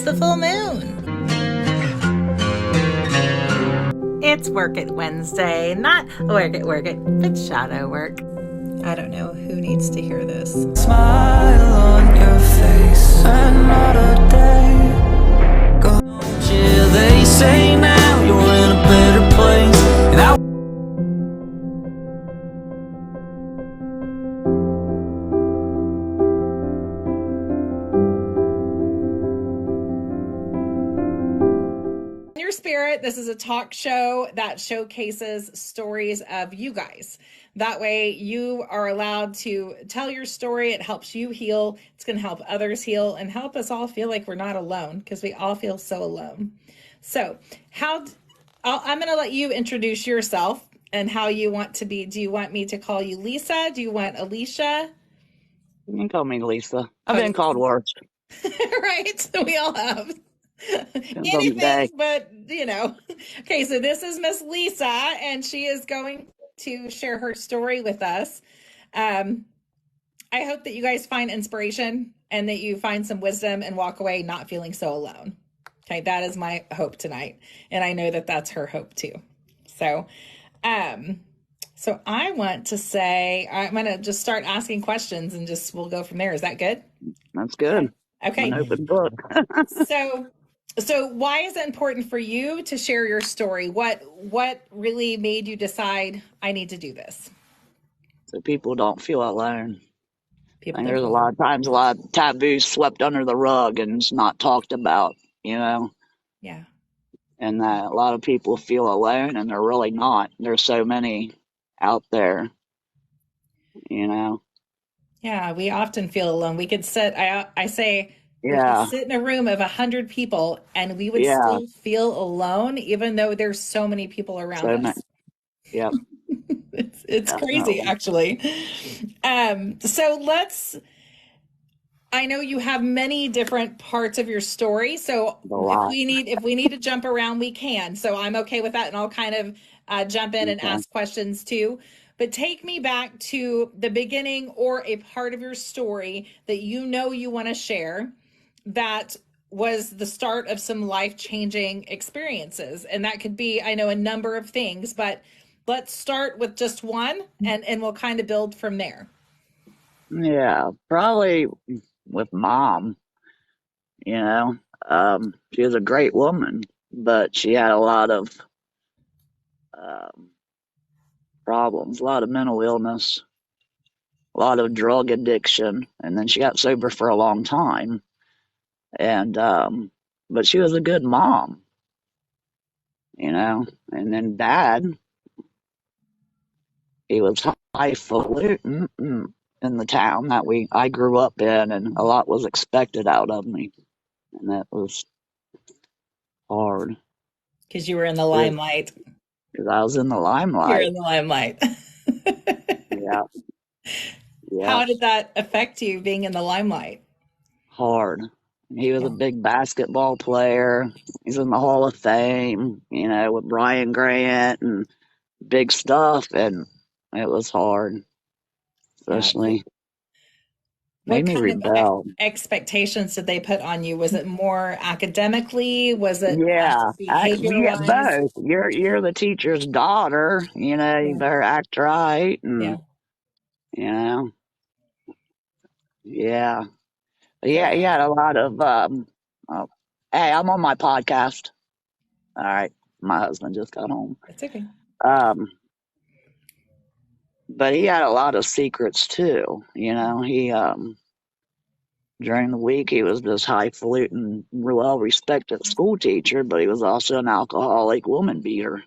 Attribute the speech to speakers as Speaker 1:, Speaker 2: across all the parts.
Speaker 1: It's the full moon. It's Work It Wednesday, not work it, but shadow work. I don't know who needs to hear this.
Speaker 2: Smile on your face, another day. Go, yeah, they say now you're in a better place. And
Speaker 1: Your Spirit, this is a talk show that showcases stories of you guys. That way you are allowed to tell your story. It helps you heal. It's going to help others heal and help us all feel like we're not alone, because we all feel so alone. So I'm going to let you introduce yourself and how you want to be. Do you want me to call you Lisa? Do you want Alicia?
Speaker 3: You can call me Lisa. I've been called worse.
Speaker 1: Right? We all have.
Speaker 3: Depends on the day.
Speaker 1: Anything but, Okay, so this is Miss Lisa, and she is going to share her story with us. I hope that you guys find inspiration and that you find some wisdom and walk away not feeling so alone. Okay, that is my hope tonight. And I know that that's her hope too. So I want to say, I'm going to just start asking questions and we'll go from there. Is that good?
Speaker 3: That's good.
Speaker 1: Okay.
Speaker 3: An open book.
Speaker 1: So why is it important for you to share your story? What really made you decide I need to do this?
Speaker 3: So people don't feel alone.
Speaker 1: People
Speaker 3: There's a lot of times a lot of taboos swept under the rug and it's not talked about,
Speaker 1: Yeah.
Speaker 3: And that a lot of people feel alone and they're really not. There's so many out there,
Speaker 1: Yeah, we often feel alone. We could sit, I say, we could
Speaker 3: Yeah.
Speaker 1: sit in a room of 100 people and we would still feel alone, even though there's so many people around us.
Speaker 3: Yep.
Speaker 1: It's crazy, actually. I know you have many different parts of your story, so if we need to jump around, we can. So I'm okay with that, and I'll kind of jump in and ask questions too. But take me back to the beginning or a part of your story that you want to share that was the start of some life-changing experiences. And that could be, I know, a number of things, but let's start with just one and we'll kind of build from there.
Speaker 3: Yeah, probably with Mom, she was a great woman, but she had a lot of problems, a lot of mental illness, a lot of drug addiction, and then she got sober for a long time. And but she was a good mom, And then Dad, he was highfalutin in the town that I grew up in, and a lot was expected out of me, and that was hard.
Speaker 1: Because you were in the limelight.
Speaker 3: Because I was in the limelight.
Speaker 1: You're in the limelight.
Speaker 3: Yeah.
Speaker 1: How did that affect you, being in the limelight?
Speaker 3: Hard. He was a big basketball player. He's in the Hall of Fame, with Brian Grant and big stuff, and it was hard, especially. Made me rebel.
Speaker 1: Of expectations did they put on you? Was it more academically? Was it
Speaker 3: behavior-wise? Both. You're the teacher's daughter. You better act right, and yeah. Yeah, he had a lot of. Hey, I'm on my podcast. All right, my husband just got home.
Speaker 1: It's okay.
Speaker 3: But he had a lot of secrets too. He during the week he was this highfalutin, well-respected school teacher, but he was also an alcoholic woman beater.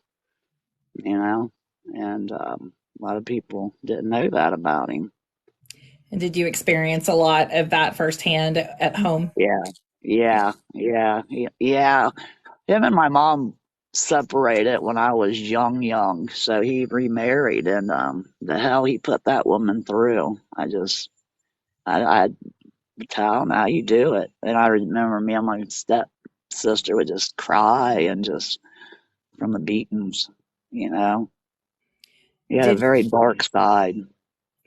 Speaker 3: And a lot of people didn't know that about him.
Speaker 1: And did you experience a lot of that firsthand at home?
Speaker 3: Yeah. Him and my mom separated when I was young. So he remarried, and the hell he put that woman through. I tell him how you do it. And I remember me and my stepsister would just cry and just from the beatings, He had a very dark side.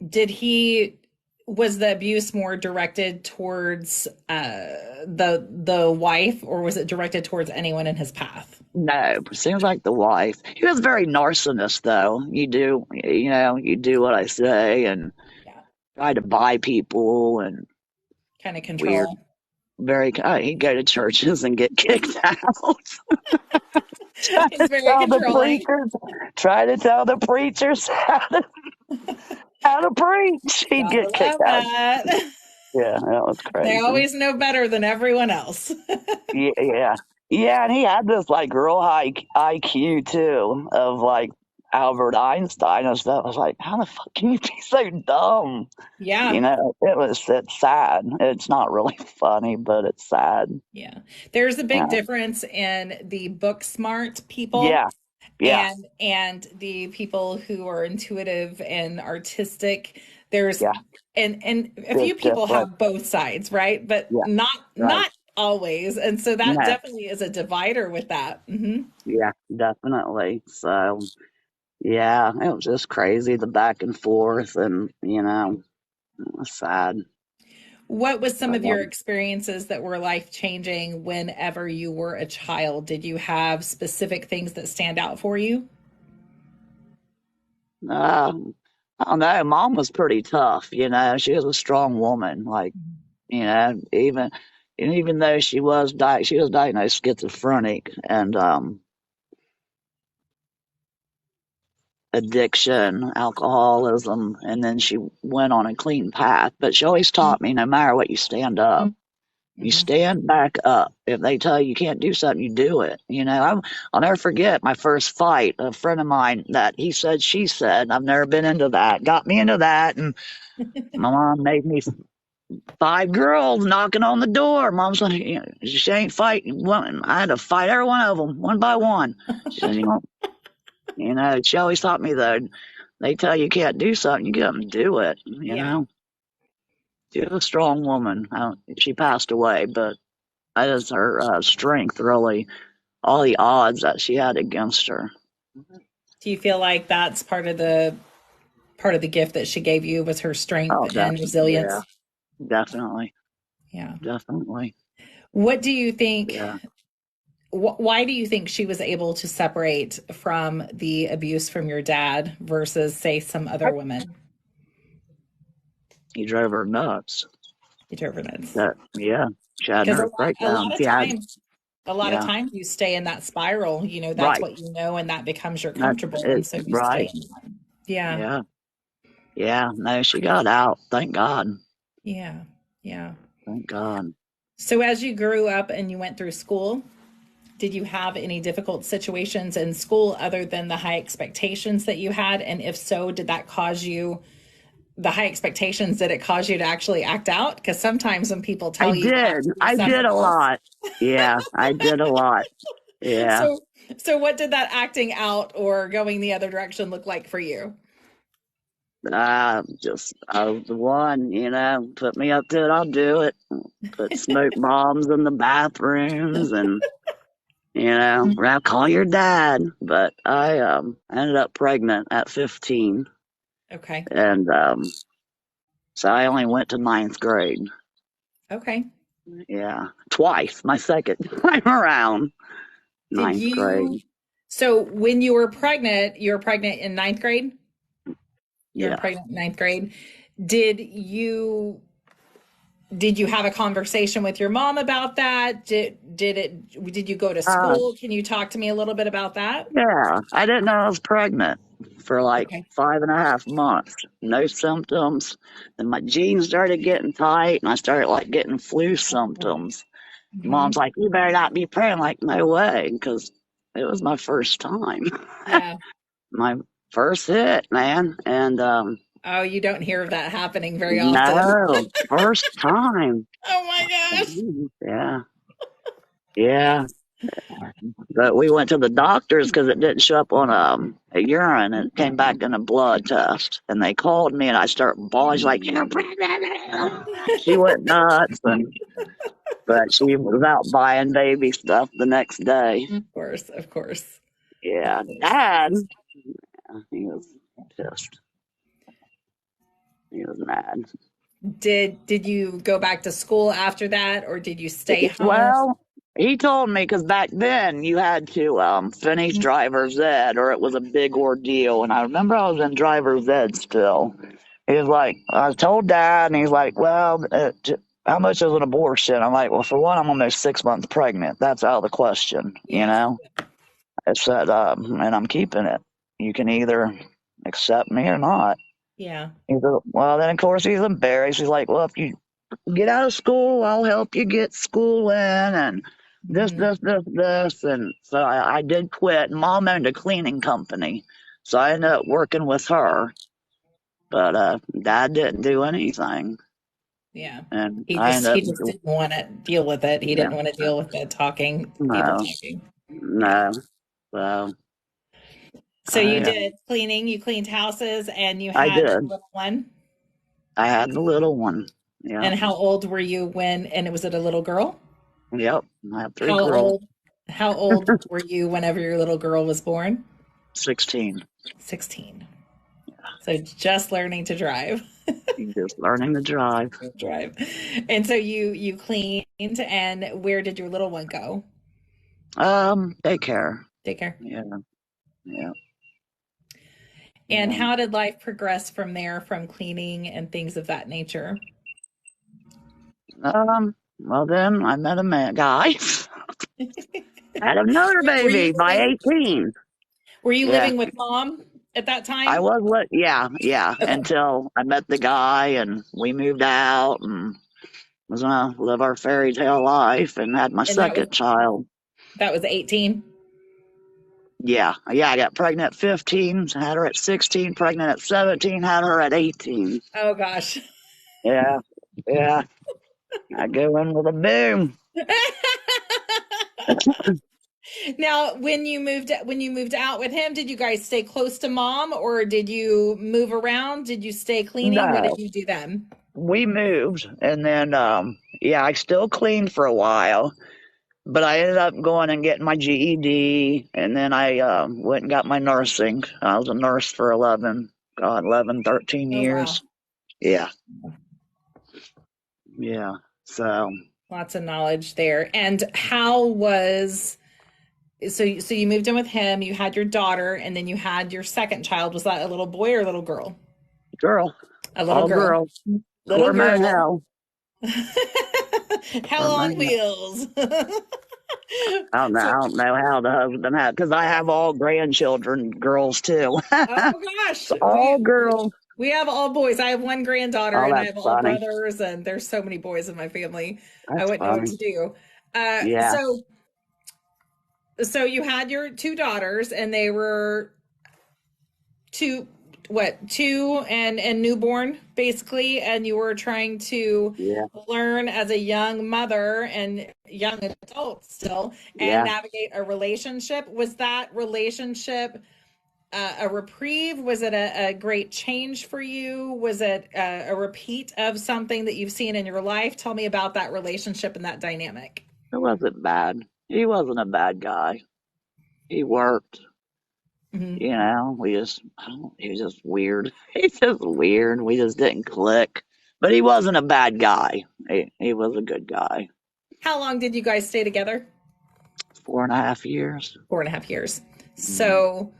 Speaker 1: Did he Was the abuse more directed towards the wife, or was it directed towards anyone in his path?
Speaker 3: No, seems like the wife. He was very narcissist, though. You do what I say, and
Speaker 1: Yeah,
Speaker 3: try to buy people, and
Speaker 1: kind of
Speaker 3: weird.
Speaker 1: control.
Speaker 3: He'd go to churches and get kicked out. try
Speaker 1: He's
Speaker 3: to
Speaker 1: very
Speaker 3: tell the
Speaker 1: controlling.
Speaker 3: preachers, try to tell the preachers how to preach. He'd
Speaker 1: Gotta
Speaker 3: get kicked
Speaker 1: love
Speaker 3: out.
Speaker 1: that.
Speaker 3: Yeah, that was
Speaker 1: They
Speaker 3: crazy.
Speaker 1: always know better than everyone else.
Speaker 3: Yeah, yeah, yeah. And he had this like real high IQ too, of like Albert Einstein and stuff. I was like, how the fuck can you be so dumb?
Speaker 1: Yeah,
Speaker 3: It's sad. It's not really funny, but it's sad.
Speaker 1: yeah. There's a big
Speaker 3: Yeah,
Speaker 1: difference in the book smart people
Speaker 3: yeah, yeah,
Speaker 1: and the people who are intuitive and artistic. There's
Speaker 3: yeah.
Speaker 1: and a
Speaker 3: Big
Speaker 1: few people
Speaker 3: difference.
Speaker 1: have both sides, right? But
Speaker 3: Yeah, right.
Speaker 1: not always. And so that
Speaker 3: No,
Speaker 1: definitely is a divider with that. Hmm.
Speaker 3: yeah, definitely. So yeah, it was just crazy the back and forth, and it was sad.
Speaker 1: What was some of your
Speaker 3: Um,
Speaker 1: experiences that were life changing whenever you were a child? Did you have specific things that stand out for you?
Speaker 3: um, I don't know. Mom was pretty tough. She was a strong woman. Like, even even though she was diagnosed schizophrenic and addiction, alcoholism, and then she went on a clean path. But she always taught me, no matter what, you stand up. You
Speaker 1: Hmm.
Speaker 3: stand back up. If they tell you you can't do something, you do it. I'll never forget my first fight. A friend of mine that he said, she said, I've never been into that, got me into that. And my mom made me five girls knocking on the door. Mom's like, she ain't fighting. I had to fight every one of them, one by one. She said, she always taught me though, they tell you can't do something, you get up and do it.
Speaker 1: Yeah.
Speaker 3: She was a strong woman. She passed away, but that is her strength, really. All the odds that she had against her.
Speaker 1: Do you feel like that's part of the gift that she gave you was her strength
Speaker 3: Oh,
Speaker 1: and
Speaker 3: definitely. Yeah,
Speaker 1: resilience?
Speaker 3: definitely.
Speaker 1: Yeah.
Speaker 3: Definitely.
Speaker 1: What do you think?
Speaker 3: Yeah.
Speaker 1: Why do you think she was able to separate from the abuse from your dad versus, say, some other women?
Speaker 3: He drove her nuts.
Speaker 1: Determinants.
Speaker 3: Yeah. She had
Speaker 1: Because
Speaker 3: nervous
Speaker 1: a
Speaker 3: breakdown.
Speaker 1: lot of
Speaker 3: She had,
Speaker 1: times, a lot of
Speaker 3: yeah,
Speaker 1: times you stay in that spiral. That's
Speaker 3: right.
Speaker 1: what you know, and that becomes your
Speaker 3: That's
Speaker 1: comfortable, and
Speaker 3: it.
Speaker 1: so you stay
Speaker 3: Right.
Speaker 1: in that. Yeah,
Speaker 3: Yeah. Yeah. No, she got out. Thank God.
Speaker 1: yeah, yeah.
Speaker 3: Thank God.
Speaker 1: So as you grew up and you went through school, did you have any difficult situations in school other than the high expectations that you had? And if so, did that cause you the high expectations? Did it cause you to actually act out? Because sometimes when people
Speaker 3: I
Speaker 1: tell you you have
Speaker 3: did.
Speaker 1: to be
Speaker 3: I did
Speaker 1: something
Speaker 3: a
Speaker 1: else.
Speaker 3: lot. Yeah. I did a lot. Yeah.
Speaker 1: So, so what did that acting out or going the other direction look like for you?
Speaker 3: I was the one, put me up to it, I'll do it. Put smoke bombs in the bathrooms and, I'll call your dad. But I ended up pregnant at 15.
Speaker 1: Okay.
Speaker 3: And so I only went to ninth grade.
Speaker 1: Okay.
Speaker 3: Yeah. Twice, my second time around,
Speaker 1: Did
Speaker 3: ninth
Speaker 1: you,
Speaker 3: grade.
Speaker 1: so when you were pregnant in ninth grade? You were
Speaker 3: Yeah.
Speaker 1: pregnant in ninth grade. Did you did you have a conversation with your mom about that? Did you go to
Speaker 3: Uh,
Speaker 1: school? Can you talk to me a little bit about that?
Speaker 3: yeah. I didn't know I was pregnant for like
Speaker 1: Okay.
Speaker 3: 5.5 months. No symptoms. Then my jeans started getting tight and I started like getting flu symptoms.
Speaker 1: Hmm.
Speaker 3: Mom's like, you better not be pregnant. Like, no way. Because it was my first time.
Speaker 1: Yeah.
Speaker 3: My first hit, man. And
Speaker 1: Oh, you don't hear of that happening very often.
Speaker 3: no, first time.
Speaker 1: Oh my gosh.
Speaker 3: Yeah. Yeah. But we went to the doctors because it didn't show up on a urine. It came back in a blood test. And they called me and I started bawling. She's like, you're pregnant. She went nuts. But she was out buying baby stuff the next day.
Speaker 1: Of course, of course, of
Speaker 3: Yeah.
Speaker 1: course.
Speaker 3: Dad, he was pissed. He was mad.
Speaker 1: Did you go back to school after that, or did you stay home?
Speaker 3: Well, he told me because back then you had to finish driver's ed or it was a big ordeal. And I remember I was in driver's ed still. He was like, I told dad, and he's like, well, how much is an abortion? I'm like, well, for one, I'm almost 6 months pregnant. That's out of the question, you
Speaker 1: Yeah,
Speaker 3: know? I said, and I'm keeping it. You can either accept me or not.
Speaker 1: yeah.
Speaker 3: He said, well, then of course he's embarrassed. He's like, well, if you get out of school, I'll help you get school in and this,
Speaker 1: Hmm.
Speaker 3: this, this, this. And so I did quit. Mom owned a cleaning company. So I ended up working with her, but dad didn't do anything.
Speaker 1: Yeah.
Speaker 3: And
Speaker 1: He
Speaker 3: I
Speaker 1: just
Speaker 3: ended
Speaker 1: he
Speaker 3: up,
Speaker 1: just didn't want to deal with it. He
Speaker 3: yeah,
Speaker 1: didn't want to deal with the talking, people
Speaker 3: no,
Speaker 1: talking. Yeah.
Speaker 3: no. So
Speaker 1: So you
Speaker 3: I,
Speaker 1: did cleaning, you cleaned houses, and you
Speaker 3: I
Speaker 1: had your
Speaker 3: did.
Speaker 1: little one.
Speaker 3: I had the little one. Yep,
Speaker 1: And how old were you when, and it was it a little girl?
Speaker 3: yep. I have three
Speaker 1: How
Speaker 3: girls,
Speaker 1: old how old were you whenever your little girl was born?
Speaker 3: 16.
Speaker 1: 16. So just learning to drive.
Speaker 3: Just learning to drive.
Speaker 1: Drive. And so you cleaned, and where did your little one go?
Speaker 3: Daycare.
Speaker 1: Daycare.
Speaker 3: Yeah, yeah,
Speaker 1: And
Speaker 3: yeah.
Speaker 1: how did life progress from there, from cleaning and things of that nature?
Speaker 3: Well then I met a man guy. Had another
Speaker 1: Were you
Speaker 3: baby by
Speaker 1: living
Speaker 3: 18.
Speaker 1: were you
Speaker 3: Yeah.
Speaker 1: living with mom at that
Speaker 3: I
Speaker 1: time?
Speaker 3: was what yeah, yeah.
Speaker 1: Okay.
Speaker 3: Until I met the guy and we moved out and was gonna live our fairy tale life and had my
Speaker 1: And
Speaker 3: second child.
Speaker 1: that was 18.
Speaker 3: Yeah. Yeah, I got pregnant at 15, had her at 16, pregnant at 17, had her at 18.
Speaker 1: Oh gosh.
Speaker 3: Yeah. Yeah. I go in with a boom.
Speaker 1: Now, when you moved out with him, did you guys stay close to mom, or did you move around? Did you stay cleaning? What did
Speaker 3: No.
Speaker 1: you do then?
Speaker 3: We moved and then yeah, I still cleaned for a while, but I ended up going and getting my GED and then I went and got my nursing. I was a nurse for 11, 13
Speaker 1: Oh wow.
Speaker 3: years. Yeah. Yeah. So
Speaker 1: Lots of knowledge there. And how was so you moved in with him, you had your daughter, and then you had your second child. Was that a little boy or a little girl?
Speaker 3: girl,
Speaker 1: A little
Speaker 3: all
Speaker 1: girl.
Speaker 3: girls,
Speaker 1: Little
Speaker 3: hormone
Speaker 1: girl.
Speaker 3: hell,
Speaker 1: Hell on
Speaker 3: hormone hell.
Speaker 1: wheels.
Speaker 3: I
Speaker 1: So,
Speaker 3: don't know how the husband had, because I have all grandchildren, girls too.
Speaker 1: oh gosh,
Speaker 3: So all girls.
Speaker 1: we have all boys. I have one granddaughter,
Speaker 3: Oh,
Speaker 1: and I
Speaker 3: that's
Speaker 1: have all
Speaker 3: funny.
Speaker 1: brothers, and there's so many boys in my family. I
Speaker 3: That's
Speaker 1: wouldn't know what
Speaker 3: funny.
Speaker 1: to do.
Speaker 3: Yeah.
Speaker 1: So you had your two daughters, and they were two, what, two and newborn basically, and you were trying to
Speaker 3: Yeah.
Speaker 1: learn as a young mother and young adult still and
Speaker 3: Yeah.
Speaker 1: navigate a relationship. Was that relationship a reprieve? Was it a great change for you? Was it a repeat of something that you've seen in your life? Tell me about that relationship and that dynamic.
Speaker 3: It wasn't bad. He wasn't a bad guy. He worked,
Speaker 1: Hmm.
Speaker 3: you know. I don't, he was just weird. He's just weird. We just didn't click. But he wasn't a bad guy. He was a good guy.
Speaker 1: How long did you guys stay together?
Speaker 3: 4.5 years.
Speaker 1: 4.5 years.
Speaker 3: Mm.
Speaker 1: So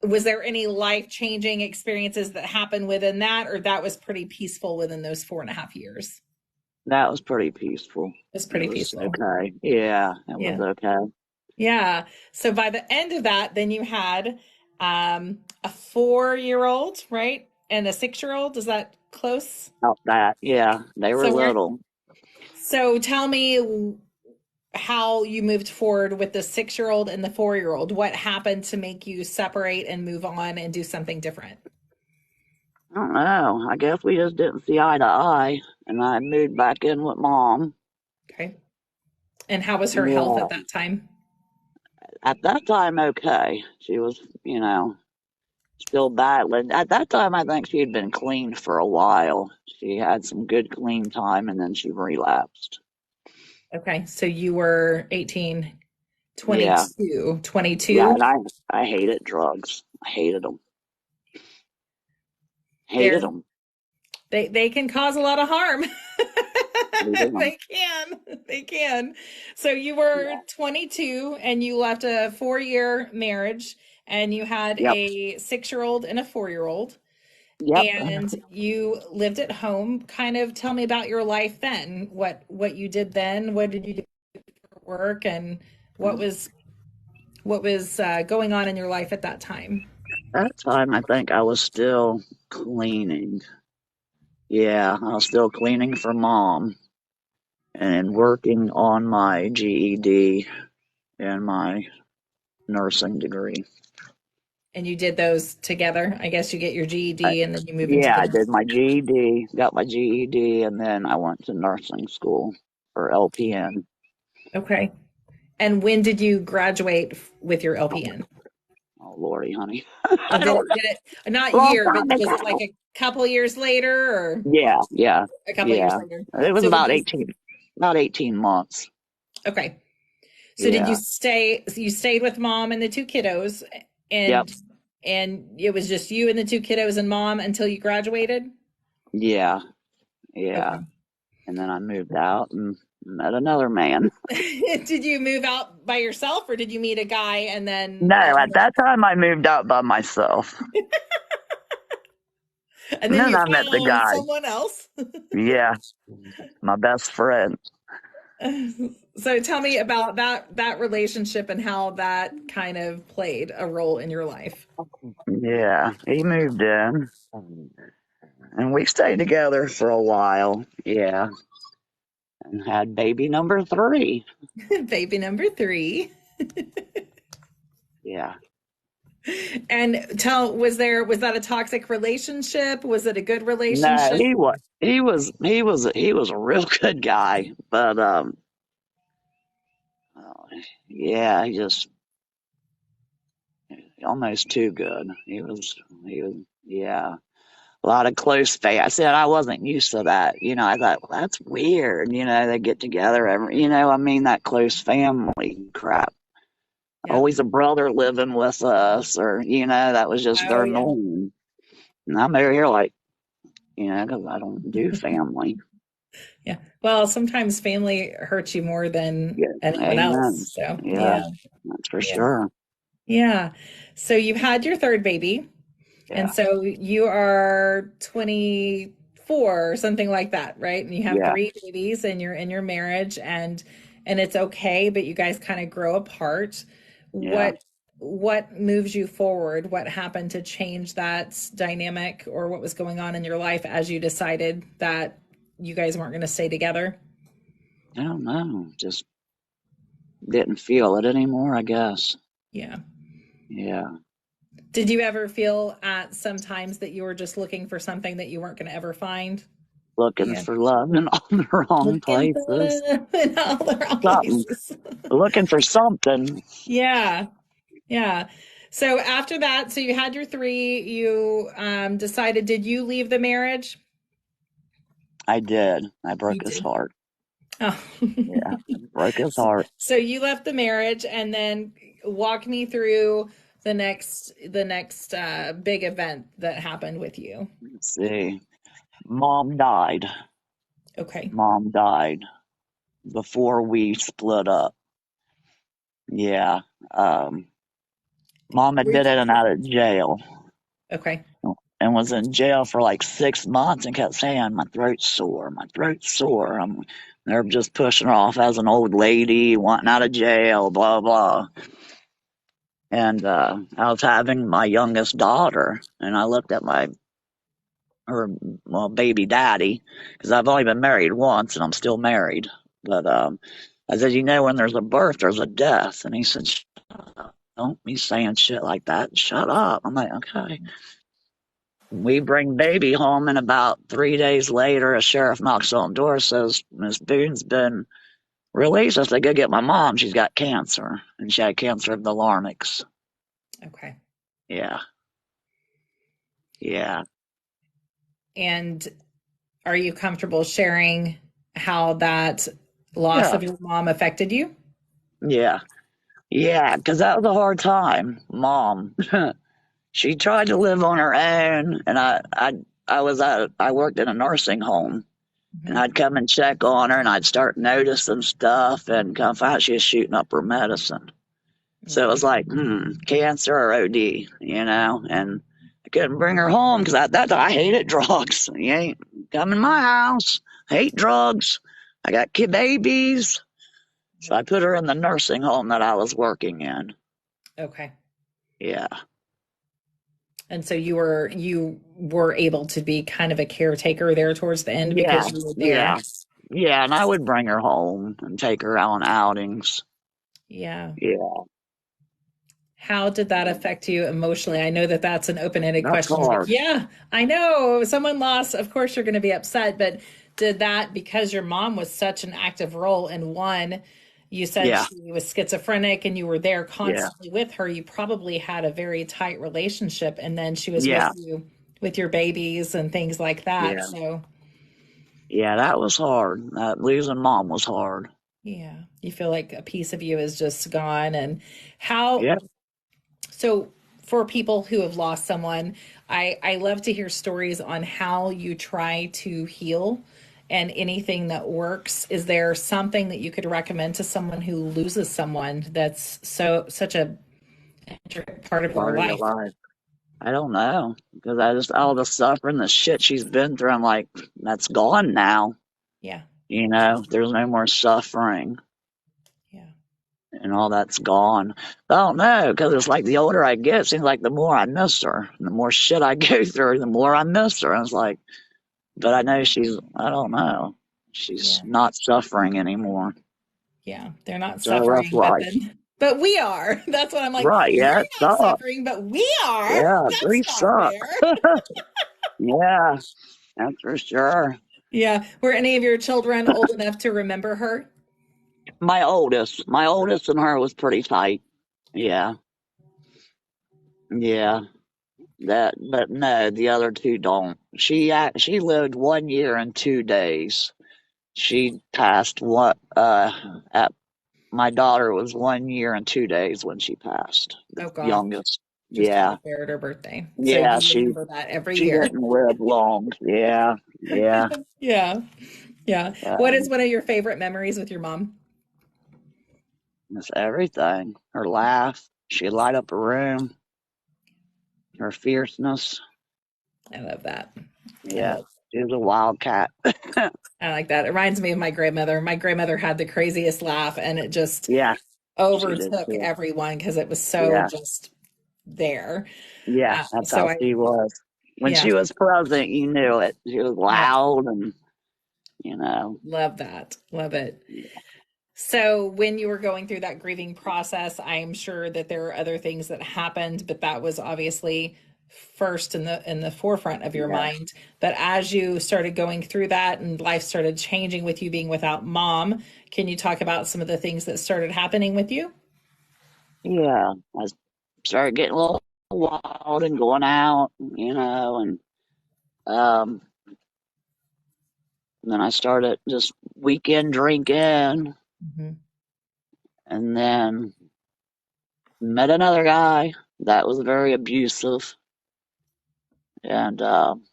Speaker 1: was there any life changing experiences that happened within that, or that was pretty peaceful within those 4.5 years?
Speaker 3: That was pretty peaceful.
Speaker 1: It was
Speaker 3: It
Speaker 1: pretty
Speaker 3: was
Speaker 1: peaceful.
Speaker 3: okay. Yeah, it was
Speaker 1: Yeah.
Speaker 3: okay.
Speaker 1: Yeah. So by the end of that, then you had a 4-year old, right? And a 6-year old. Is that close?
Speaker 3: About that. Yeah, they were
Speaker 1: So we're
Speaker 3: little.
Speaker 1: so tell me how you moved forward with the 6-year old and the 4-year old. What happened to make you separate and move on and do something different?
Speaker 3: I don't know. I guess we just didn't see eye to eye. And I moved back in with mom.
Speaker 1: Okay. And how was her health
Speaker 3: Yeah.
Speaker 1: at that time?
Speaker 3: At that time, okay. She was, still battling. At that time, I think she had been clean for a while. She had some good clean time and then she relapsed.
Speaker 1: Okay. So you were 18,
Speaker 3: Yeah.
Speaker 1: 22,
Speaker 3: Yeah.
Speaker 1: 22.
Speaker 3: And I hated drugs. I hated them. Hated
Speaker 1: They're
Speaker 3: them.
Speaker 1: They can cause a lot of harm.
Speaker 3: They do.
Speaker 1: They can. They can. So you were
Speaker 3: Yeah.
Speaker 1: 22 and you left a 4-year marriage and you had
Speaker 3: Yep.
Speaker 1: a 6-year-old and a 4-year-old
Speaker 3: Yep.
Speaker 1: and you lived at home. Kind of tell me about your life then. What you did then? What did you do for work and what was going on in your life at that time?
Speaker 3: That time, I think I was still cleaning. Yeah, I was still cleaning for mom and working on my GED and my nursing degree.
Speaker 1: And you did those together. I guess you get your
Speaker 3: I,
Speaker 1: GED and then you move into
Speaker 3: yeah,
Speaker 1: the
Speaker 3: I did my
Speaker 1: nursing.
Speaker 3: GED, got my GED, and then I went to nursing school for LPN.
Speaker 1: Okay. And when did you graduate with your
Speaker 3: Oh,
Speaker 1: LPN?
Speaker 3: oh Lordy, honey,
Speaker 1: Oh,
Speaker 3: I don't know.
Speaker 1: did it not
Speaker 3: Long
Speaker 1: year, but
Speaker 3: time
Speaker 1: was it like
Speaker 3: ago.
Speaker 1: a couple years later or
Speaker 3: Yeah, yeah,
Speaker 1: a couple years
Speaker 3: yeah.
Speaker 1: later?
Speaker 3: It was
Speaker 1: So
Speaker 3: about 18 months.
Speaker 1: okay. So did
Speaker 3: Yeah.
Speaker 1: you stayed with mom and the two kiddos
Speaker 3: Yep.
Speaker 1: and it was just you and the two kiddos and mom until you graduated?
Speaker 3: Yeah. Yeah.
Speaker 1: Okay.
Speaker 3: And then I moved out and met another man.
Speaker 1: Did you move out by yourself or did you meet a guy and then
Speaker 3: No, at that time I moved out by myself.
Speaker 1: and
Speaker 3: And
Speaker 1: then
Speaker 3: then
Speaker 1: you
Speaker 3: I met the
Speaker 1: found
Speaker 3: guy.
Speaker 1: someone else?
Speaker 3: Yeah, my best friend.
Speaker 1: So tell me about that relationship and how that kind of played a role in your life.
Speaker 3: Yeah, he moved in and we stayed together for a while. Yeah, and had baby number 3.
Speaker 1: Baby number 3.
Speaker 3: Yeah.
Speaker 1: And was that a toxic relationship? Was it a good
Speaker 3: No,
Speaker 1: relationship?
Speaker 3: he was a real good guy, but oh, yeah, he just almost too good. He was yeah. A lot of close family. I said I wasn't used to that. I thought, well, that's weird. They get together I mean, that close family crap.
Speaker 1: Yep.
Speaker 3: Always a brother living with us, or, that was just
Speaker 1: Oh
Speaker 3: their
Speaker 1: yeah.
Speaker 3: norm. And I'm over here like, 'cause I don't do family.
Speaker 1: Yeah. Well, sometimes family hurts you more than
Speaker 3: Yeah.
Speaker 1: anyone
Speaker 3: Amen.
Speaker 1: else. So,
Speaker 3: Yeah,
Speaker 1: yeah.
Speaker 3: that's for
Speaker 1: Yeah.
Speaker 3: sure.
Speaker 1: Yeah. So you've had your third baby. And
Speaker 3: Yeah.
Speaker 1: so you are 24 or something like that, right? And you have
Speaker 3: Yeah.
Speaker 1: 3 babies and you're in your marriage and it's okay, but you guys kind of grow apart.
Speaker 3: Yeah.
Speaker 1: What moves you forward? What happened to change that dynamic or what was going on in your life as you decided that you guys weren't going to stay together?
Speaker 3: I don't know. Just didn't feel it anymore, I guess.
Speaker 1: Yeah.
Speaker 3: Yeah.
Speaker 1: Did you ever feel at some times that you were just looking for something that you weren't going to ever find?
Speaker 3: Looking
Speaker 1: Yeah.
Speaker 3: for love in all the wrong
Speaker 1: Looking for
Speaker 3: places.
Speaker 1: love in all the wrong
Speaker 3: Something.
Speaker 1: places.
Speaker 3: Looking for something.
Speaker 1: Yeah, yeah. So after that, so you had your 3, you decided, did you leave the marriage?
Speaker 3: I did. I
Speaker 1: You
Speaker 3: broke his
Speaker 1: did.
Speaker 3: heart.
Speaker 1: Oh.
Speaker 3: Yeah. Broke his
Speaker 1: So,
Speaker 3: heart.
Speaker 1: so you left the marriage and then walk me through the next big event that happened with you.
Speaker 3: Let's see. Mom died.
Speaker 1: Okay.
Speaker 3: Mom died before we split up. Yeah. Um, Mom had
Speaker 1: Were
Speaker 3: been
Speaker 1: you-
Speaker 3: in and out of jail
Speaker 1: Okay.
Speaker 3: and was in jail for like 6 months and kept saying, my throat's sore, my throat's sore. They're just pushing her off as an old lady, wanting out of jail, blah, blah. And I was having my youngest daughter, and I looked at her, well, baby daddy, because I've only been married once and I'm still married. But I said, when there's a birth, there's a death. And he said, shut up. Don't be saying shit like that. Shut up. I'm like, okay. We bring baby home, and about 3 days later, a sheriff knocks on the door, says, Miss Boone's been released. I said, go get my mom. She's got cancer. And she had cancer of the larynx.
Speaker 1: Okay.
Speaker 3: Yeah. Yeah.
Speaker 1: And are you comfortable sharing how that loss
Speaker 3: Yeah.
Speaker 1: of your mom affected you?
Speaker 3: Yeah. Yeah. Because that was a hard time. Mom. She tried to live on her own, and I worked in a nursing home, and
Speaker 1: Mhm.
Speaker 3: I'd come and check on her, and I'd start noticing stuff, and come find out she was shooting up her medicine. So it
Speaker 1: Mm.
Speaker 3: was like, cancer or OD, and I couldn't bring her home because at that time I hated drugs. You ain't come in my house. Hate drugs. I got kid babies. So I put her in the nursing home that I was working in.
Speaker 1: Okay.
Speaker 3: Yeah.
Speaker 1: And so you were able to be kind of a caretaker there towards the end
Speaker 3: Yeah.
Speaker 1: because you were there.
Speaker 3: Yeah. Yeah. And I would bring her home and take her on outings.
Speaker 1: Yeah.
Speaker 3: Yeah.
Speaker 1: How did that affect you emotionally? I know that that's an open-ended
Speaker 3: That's
Speaker 1: question. Like,
Speaker 3: hard.
Speaker 1: yeah, I know someone lost. Of course, you're going to be upset, but did that because your mom was such an active role in one? You said
Speaker 3: Yeah.
Speaker 1: she was schizophrenic and you were there
Speaker 3: Yeah.
Speaker 1: constantly with her. You probably had a very tight relationship, and then she was with
Speaker 3: Yeah.
Speaker 1: you with your babies and things like that.
Speaker 3: Yeah.
Speaker 1: So,
Speaker 3: Yeah. That was hard. Losing mom was hard.
Speaker 1: yeah, you feel like a piece of you is just gone. And how
Speaker 3: Yeah.
Speaker 1: So, for people who have lost someone, I love to hear stories on how you try to heal and anything that works. Is there something that you could recommend to someone who loses someone that's such a intricate part of their
Speaker 3: Part of your
Speaker 1: life?
Speaker 3: life. I don't know because I just all the suffering, the shit she's been through. I'm like, that's gone now.
Speaker 1: Yeah,
Speaker 3: There's no more suffering,
Speaker 1: yeah,
Speaker 3: and all that's gone. I don't know because it's like the older I get, it seems like the more I miss her, and the more shit I go through, the more I miss her. And it's like, but I know I don't know, she's
Speaker 1: yeah,
Speaker 3: not suffering anymore.
Speaker 1: yeah. They're not
Speaker 3: It's a rough
Speaker 1: suffering, but
Speaker 3: life,
Speaker 1: but we are. That's what I'm like.
Speaker 3: right?
Speaker 1: You're
Speaker 3: Yeah, it
Speaker 1: not
Speaker 3: sucks.
Speaker 1: suffering, but we are.
Speaker 3: Yeah,
Speaker 1: That's
Speaker 3: grief
Speaker 1: not
Speaker 3: sucks.
Speaker 1: fair.
Speaker 3: Yeah, that's for sure.
Speaker 1: Yeah. Were any of your children old enough to remember her?
Speaker 3: My oldest and her was pretty tight. Yeah, yeah. But no, the other two don't. She lived 1 year and 2 days. She passed what? At my daughter was 1 year and 2 days when she passed. The
Speaker 1: Oh gosh.
Speaker 3: youngest.
Speaker 1: Just
Speaker 3: Yeah,
Speaker 1: right there at her birthday. So
Speaker 3: yeah.
Speaker 1: you
Speaker 3: She
Speaker 1: remember that every
Speaker 3: she
Speaker 1: year.
Speaker 3: didn't live long. Yeah, yeah.
Speaker 1: Yeah. Yeah. What is
Speaker 3: Um,
Speaker 1: one of your favorite memories with your mom?
Speaker 3: it's everything. Her laugh. She'd light up a room. Her fierceness.
Speaker 1: I love that. I
Speaker 3: Yeah,
Speaker 1: love
Speaker 3: she was a wildcat.
Speaker 1: I like that. It reminds me of my grandmother. My grandmother had the craziest laugh and it just
Speaker 3: Yeah, she did
Speaker 1: overtook
Speaker 3: too.
Speaker 1: everyone because it was so
Speaker 3: Yeah.
Speaker 1: just there.
Speaker 3: Yeah, that's
Speaker 1: So
Speaker 3: how
Speaker 1: I
Speaker 3: she was. When
Speaker 1: yeah,
Speaker 3: she was present, you knew it. She was
Speaker 1: yeah,
Speaker 3: loud and, you know,
Speaker 1: love that. Love it. So when you were going through that grieving process, I'm sure that there are other things that happened, but that was obviously first in the forefront of your
Speaker 3: yeah,
Speaker 1: mind. But as you started going through that and life started changing with you being without mom, can you talk about some of the things that started happening with you?
Speaker 3: yeah. I started getting a little wild and going out, and um, then I started just weekend drinking,
Speaker 1: Mhm.
Speaker 3: and then met another guy that was very abusive, and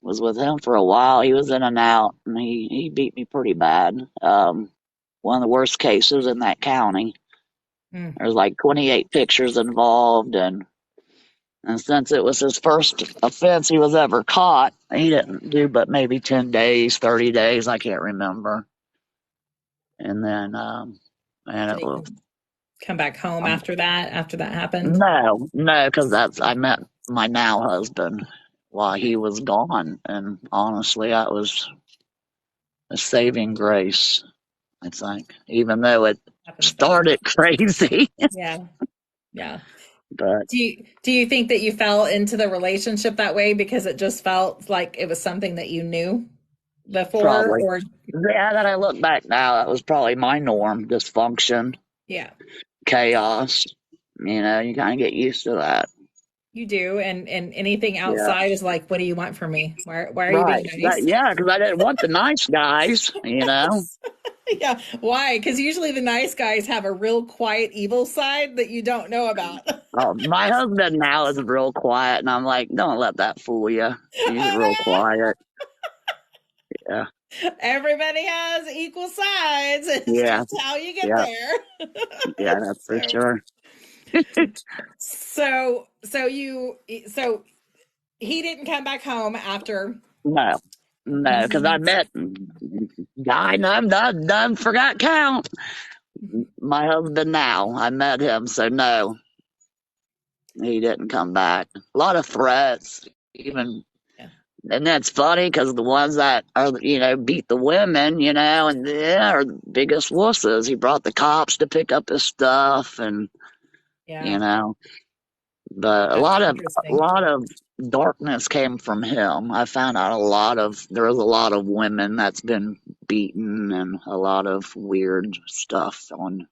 Speaker 3: was with him for a while. He was in and out, and he beat me pretty bad. One of the worst cases in that county.
Speaker 1: Mm.
Speaker 3: There's like 28 pictures involved, and since it was his first offense he was ever caught, he didn't do but maybe 10 days, 30 days, I can't remember. And then, and
Speaker 1: Did
Speaker 3: it
Speaker 1: he
Speaker 3: was,
Speaker 1: come back home after that happened?
Speaker 3: no, no, because I met my now husband while he was gone. And honestly, that was a saving grace, I think, even though it
Speaker 1: Happens that way.
Speaker 3: started crazy.
Speaker 1: Yeah. Yeah.
Speaker 3: But
Speaker 1: Do you think that you fell into the relationship that way because it just felt like it was something that you knew before
Speaker 3: probably,
Speaker 1: or
Speaker 3: yeah, that I look back now, that was probably my norm, dysfunction,
Speaker 1: yeah,
Speaker 3: chaos. You kind of get used to that.
Speaker 1: you do and anything
Speaker 3: Yeah.
Speaker 1: outside is like what do you want from me? Why are you
Speaker 3: Right.
Speaker 1: being nice?
Speaker 3: Yeah, because I didn't want the nice guys,
Speaker 1: Yeah, why? Because usually the nice guys have a real quiet evil side that you don't know about.
Speaker 3: My husband now is real quiet, and I'm like, don't let that fool you. He's real
Speaker 1: Oh
Speaker 3: quiet. Yeah,
Speaker 1: my God. Everybody has equal sides. It's
Speaker 3: yeah,
Speaker 1: just how you get
Speaker 3: yeah,
Speaker 1: there.
Speaker 3: yeah. That's for
Speaker 1: So,
Speaker 3: sure.
Speaker 1: so he didn't come back home after.
Speaker 3: No, no, because I met guy none forgot count. My husband now, I met him, so no, he didn't come back. A lot of threats, even.
Speaker 1: Yeah,
Speaker 3: And that's funny because the ones that are, beat the women, and they are the biggest wusses. He brought the cops to pick up his stuff, and you
Speaker 1: yeah,
Speaker 3: know, but a
Speaker 1: that's
Speaker 3: lot of a
Speaker 1: interesting.
Speaker 3: lot of darkness came from him. I found out there was a lot of women that's been beaten and a lot of weird stuff on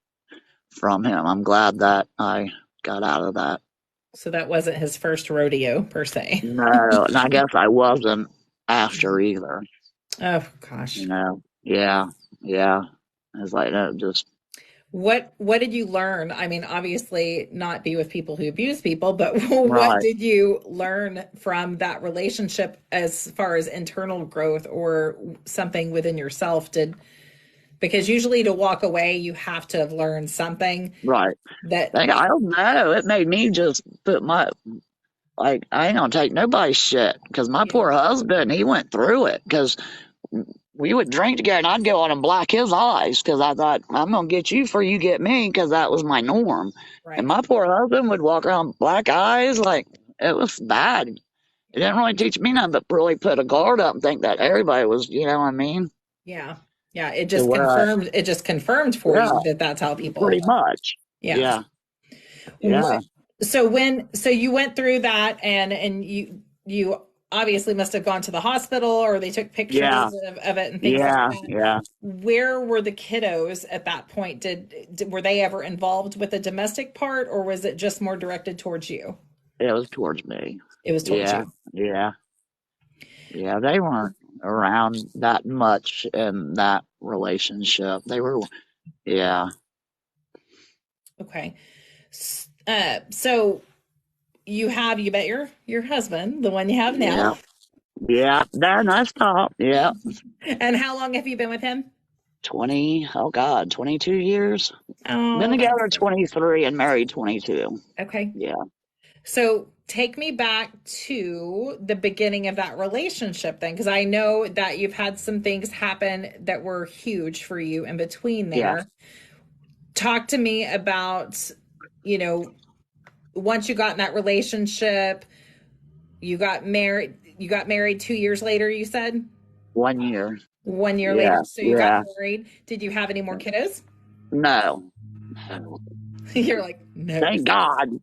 Speaker 3: from him. I'm glad that I got out of that.
Speaker 1: So that wasn't his first rodeo per se.
Speaker 3: No, and I guess I wasn't after either.
Speaker 1: Oh gosh.
Speaker 3: Yeah, yeah. It's like that just
Speaker 1: What did you learn? I mean, obviously not be with people who abuse people, but what
Speaker 3: right,
Speaker 1: did you learn from that relationship as far as internal growth or something within yourself did because usually to walk away you have to have learned something
Speaker 3: right.
Speaker 1: that
Speaker 3: Like, I don't know. It made me just put my like I ain't gonna take nobody's shit because my
Speaker 1: yeah,
Speaker 3: poor husband he went through it because we would drink together and I'd go on and black his eyes because I thought I'm gonna get you before you get me because that was my norm. And
Speaker 1: right.
Speaker 3: my poor husband would walk around with black eyes like it was bad. It didn't really teach me nothing but really put a guard up and think that everybody was, you know what I mean?
Speaker 1: Yeah. Yeah,
Speaker 3: To where I,
Speaker 1: it just confirmed for
Speaker 3: yeah,
Speaker 1: you that that's how people
Speaker 3: pretty much.
Speaker 1: yeah.
Speaker 3: Yeah,
Speaker 1: What
Speaker 3: yeah,
Speaker 1: so you went through that and you obviously must have gone to the hospital or they took
Speaker 3: yeah,
Speaker 1: pictures of it and things like
Speaker 3: yeah,
Speaker 1: that.
Speaker 3: yeah.
Speaker 1: Where were the kiddos at that point? Were they ever involved with the domestic part or was it just more directed towards you?
Speaker 3: It was towards me.
Speaker 1: It was towards
Speaker 3: Yeah,
Speaker 1: you.
Speaker 3: yeah, yeah. They weren't around that much in that relationship. They were, yeah,
Speaker 1: Okay. So you met your husband, the one you have
Speaker 3: yeah,
Speaker 1: now.
Speaker 3: yeah. That nice talk. Yeah,
Speaker 1: And how long have you been with him?
Speaker 3: 20. Oh God, 22 years. Been
Speaker 1: Oh,
Speaker 3: together
Speaker 1: that's
Speaker 3: 23 and married 22.
Speaker 1: okay.
Speaker 3: Yeah,
Speaker 1: So take me back to the beginning of that relationship then, because I know that you've had some things happen that were huge for you in between
Speaker 3: yeah.
Speaker 1: there. Talk to me about, you know, once you got in that relationship, you got married 2 years later, you said?
Speaker 3: 1 year.
Speaker 1: 1 year later.
Speaker 3: Yeah,
Speaker 1: So you got
Speaker 3: yeah.
Speaker 1: married. Did you have any more kiddos?
Speaker 3: No, no.
Speaker 1: You're like, no.
Speaker 3: Thank God.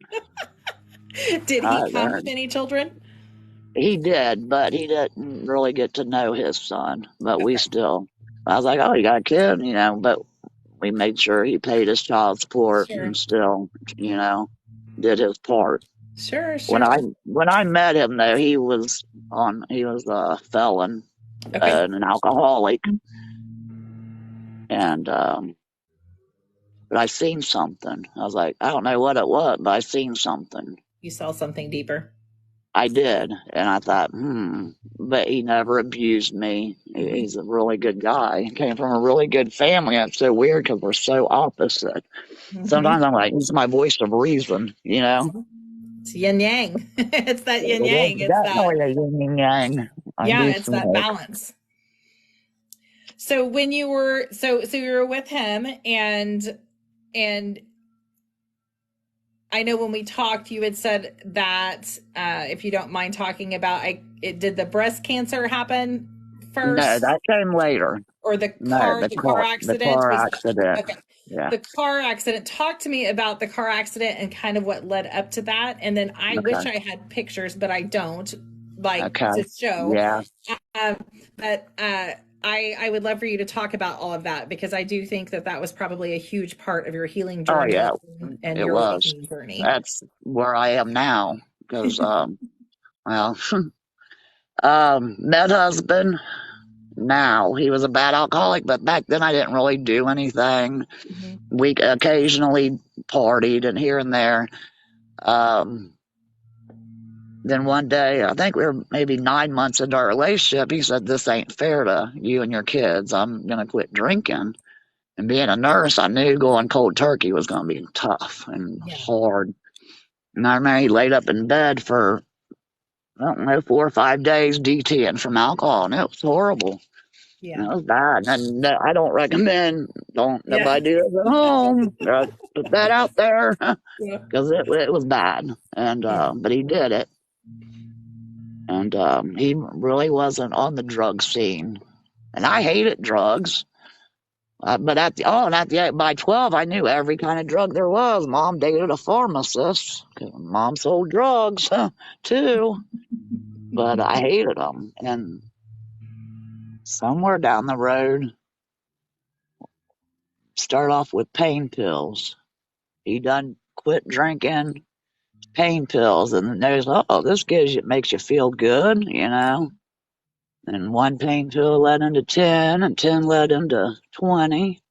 Speaker 1: Did he
Speaker 3: Uh,
Speaker 1: come with any children?
Speaker 3: He did, but he didn't really get to know his son. But we
Speaker 1: Okay.
Speaker 3: still, I was like, oh, you got a kid, but we made sure he paid his child support
Speaker 1: Sure.
Speaker 3: and still, did his part.
Speaker 1: Sure,
Speaker 3: When
Speaker 1: sure.
Speaker 3: I met him though, he was a felon
Speaker 1: Okay.
Speaker 3: and an alcoholic, and but I seen something. I was like, I don't know what it was, but I seen something.
Speaker 1: You saw something deeper.
Speaker 3: I did, and I thought, but he never abused me.
Speaker 1: Mhm.
Speaker 3: He's a really good guy. He came from a really good family. It's so weird because we're so opposite.
Speaker 1: Mhm.
Speaker 3: Sometimes I'm like, he's my voice of reason, you know?
Speaker 1: It's yin yang. It's that yin
Speaker 3: It
Speaker 1: yang.
Speaker 3: is
Speaker 1: It's that
Speaker 3: definitely a yin and yang. I
Speaker 1: yeah,
Speaker 3: do
Speaker 1: it's that
Speaker 3: smoke.
Speaker 1: balance. So when you were so you were with him and I know when we talked you had said that if you don't mind talking about did the breast cancer happen
Speaker 3: No,
Speaker 1: first
Speaker 3: that came later.
Speaker 1: or
Speaker 3: No,
Speaker 1: the car
Speaker 3: the
Speaker 1: accident
Speaker 3: car
Speaker 1: was
Speaker 3: accident.
Speaker 1: okay.
Speaker 3: Yeah.
Speaker 1: The car accident. Talk to me about the car accident and kind of what led up to that. And then I wish
Speaker 3: Okay.
Speaker 1: I had pictures, but I don't like
Speaker 3: Okay.
Speaker 1: to show.
Speaker 3: Yeah.
Speaker 1: Um, but I would love for you to talk about all of that because I do think that that was probably a huge part of your healing
Speaker 3: Oh
Speaker 1: journey
Speaker 3: yeah.
Speaker 1: and
Speaker 3: It
Speaker 1: your
Speaker 3: was.
Speaker 1: awakening journey.
Speaker 3: That's where I am now. Because well, met husband. Now he was a bad alcoholic, but back then I didn't really do anything.
Speaker 1: Mhm.
Speaker 3: We occasionally partied and here and there. Um, then one day, I think we were maybe 9 months into our relationship, he said, "This ain't fair to you and your kids. I'm going to quit drinking." And being a nurse, I knew going cold turkey was going to be tough and
Speaker 1: Yeah.
Speaker 3: hard. And I remember he laid up in bed for, I don't know, 4 or 5 days DTing from alcohol, and it was horrible. It
Speaker 1: Yeah.
Speaker 3: was bad. And I don't recommend, don't
Speaker 1: Yeah.
Speaker 3: nobody do this at home. Put that out there
Speaker 1: Yeah.
Speaker 3: because it was bad. And,
Speaker 1: Yeah.
Speaker 3: but he did it. And he really wasn't on the drug scene. And I hated drugs. But by 12, I knew every kind of drug there was. Mom dated a pharmacist. 'Cause Mom sold drugs too, but I hated them. And somewhere down the road, start off with pain pills. He done quit drinking pain pills, and then there's, oh, this makes you feel good, you know. And one pain pill led into 10, and 10 led into 20.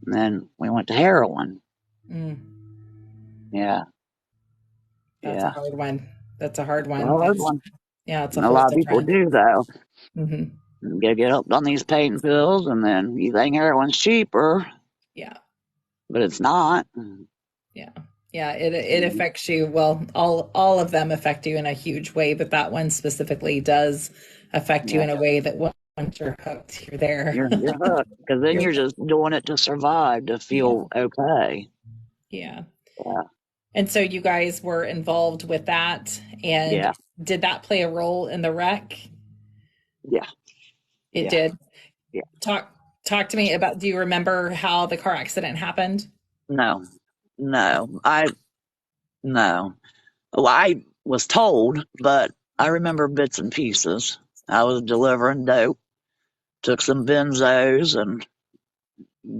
Speaker 3: And then we went to heroin.
Speaker 1: Mm,
Speaker 3: Yeah,
Speaker 1: that's a
Speaker 3: yeah.
Speaker 1: hard one. That's a hard
Speaker 3: A
Speaker 1: one.
Speaker 3: hard one.
Speaker 1: Yeah, it's a
Speaker 3: And a
Speaker 1: whole
Speaker 3: lot of people
Speaker 1: different.
Speaker 3: do, though.
Speaker 1: Hmm.
Speaker 3: You get hooked on these pain pills, and then you think heroin's cheaper,
Speaker 1: Yeah.
Speaker 3: but it's not.
Speaker 1: Yeah. Yeah. It affects you. Well, all of them affect you in a huge way, but that one specifically does affect you
Speaker 3: Yeah,
Speaker 1: in a way that once you're hooked, you're there.
Speaker 3: you're hooked because then
Speaker 1: You're
Speaker 3: you're just doing it to survive, to
Speaker 1: yeah.
Speaker 3: feel okay.
Speaker 1: Yeah.
Speaker 3: Yeah,
Speaker 1: And so you guys were involved with that. And
Speaker 3: yeah,
Speaker 1: did that play a role in the wreck?
Speaker 3: yeah,
Speaker 1: It
Speaker 3: yeah,
Speaker 1: did.
Speaker 3: yeah.
Speaker 1: Talk to me about, do you remember how the car accident happened?
Speaker 3: No, no, no. Well, I was told, but I remember bits and pieces. I was delivering dope, took some benzos and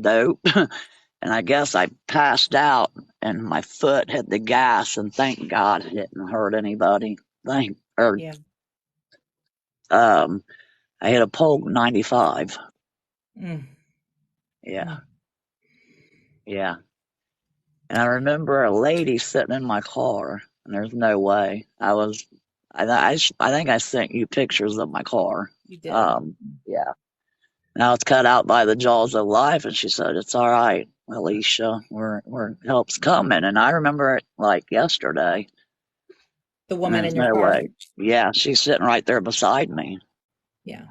Speaker 3: dope, and I guess I passed out and my foot hit the gas, and thank God it didn't hurt anybody.
Speaker 1: Yeah.
Speaker 3: Um, I hit a pole 95.
Speaker 1: Mm,
Speaker 3: Yeah,
Speaker 1: mm.
Speaker 3: yeah. And I remember a lady sitting in my car, and there's no way. I think I sent you pictures of my car.
Speaker 1: You did.
Speaker 3: Um, yeah. Now it's cut out by the jaws of life, and she said, "It's all right, Alicia. We're help's coming." And I remember it like yesterday.
Speaker 1: The
Speaker 3: And
Speaker 1: woman
Speaker 3: there's
Speaker 1: in your
Speaker 3: no
Speaker 1: car.
Speaker 3: way. Yeah, she's sitting right there beside me.
Speaker 1: Yeah.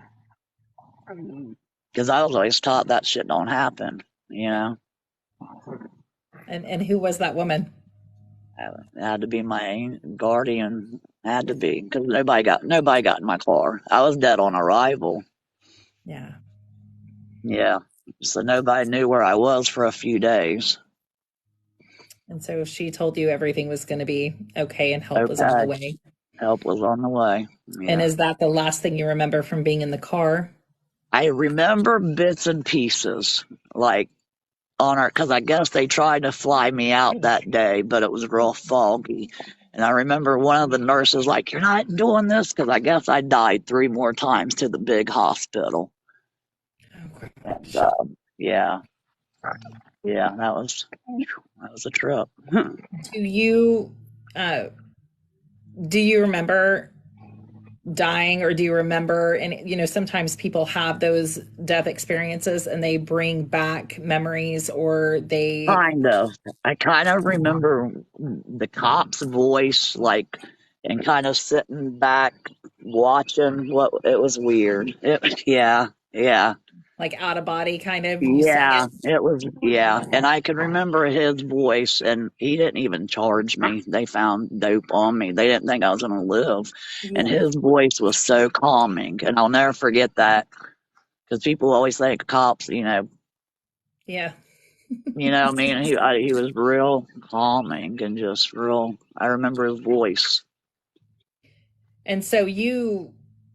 Speaker 3: Because I was always taught that shit don't happen. You
Speaker 1: Yeah.
Speaker 3: know,
Speaker 1: And who was that woman?
Speaker 3: it had to be my guardian. Had to be because nobody got in my car. I was dead on arrival.
Speaker 1: Yeah.
Speaker 3: Yeah, so nobody knew where I was for a few days.
Speaker 1: And so she told you everything was going to be okay and help was on the
Speaker 3: Okay,
Speaker 1: way.
Speaker 3: help was on the way.
Speaker 1: And
Speaker 3: Yeah.
Speaker 1: is that the last thing you remember from being in the car?
Speaker 3: I remember bits and pieces, like on our, because I guess they tried to fly me out that day, but it was real foggy. And I remember one of the nurses like, "You're not doing this," because I guess I died 3 more times to the big hospital.
Speaker 1: Oh,
Speaker 3: And
Speaker 1: gosh.
Speaker 3: yeah, yeah, that was a trip.
Speaker 1: Do you uh do you remember dying, or do you remember, and sometimes people have those death experiences and they bring back memories, or they
Speaker 3: Kind of. I kind of remember the cop's voice, like, and kind of sitting back watching what it was weird. Yeah, yeah,
Speaker 1: like out of body kind of, you seeing
Speaker 3: yeah,
Speaker 1: it.
Speaker 3: it was, yeah. And I can remember his voice, and he didn't even charge me. They found dope on me. They didn't think I was going to live. And
Speaker 1: Yeah.
Speaker 3: his voice was so calming. And I'll never forget that because people always think cops,
Speaker 1: Yeah.
Speaker 3: I mean, he was real calming and just real. I remember his voice.
Speaker 1: And so you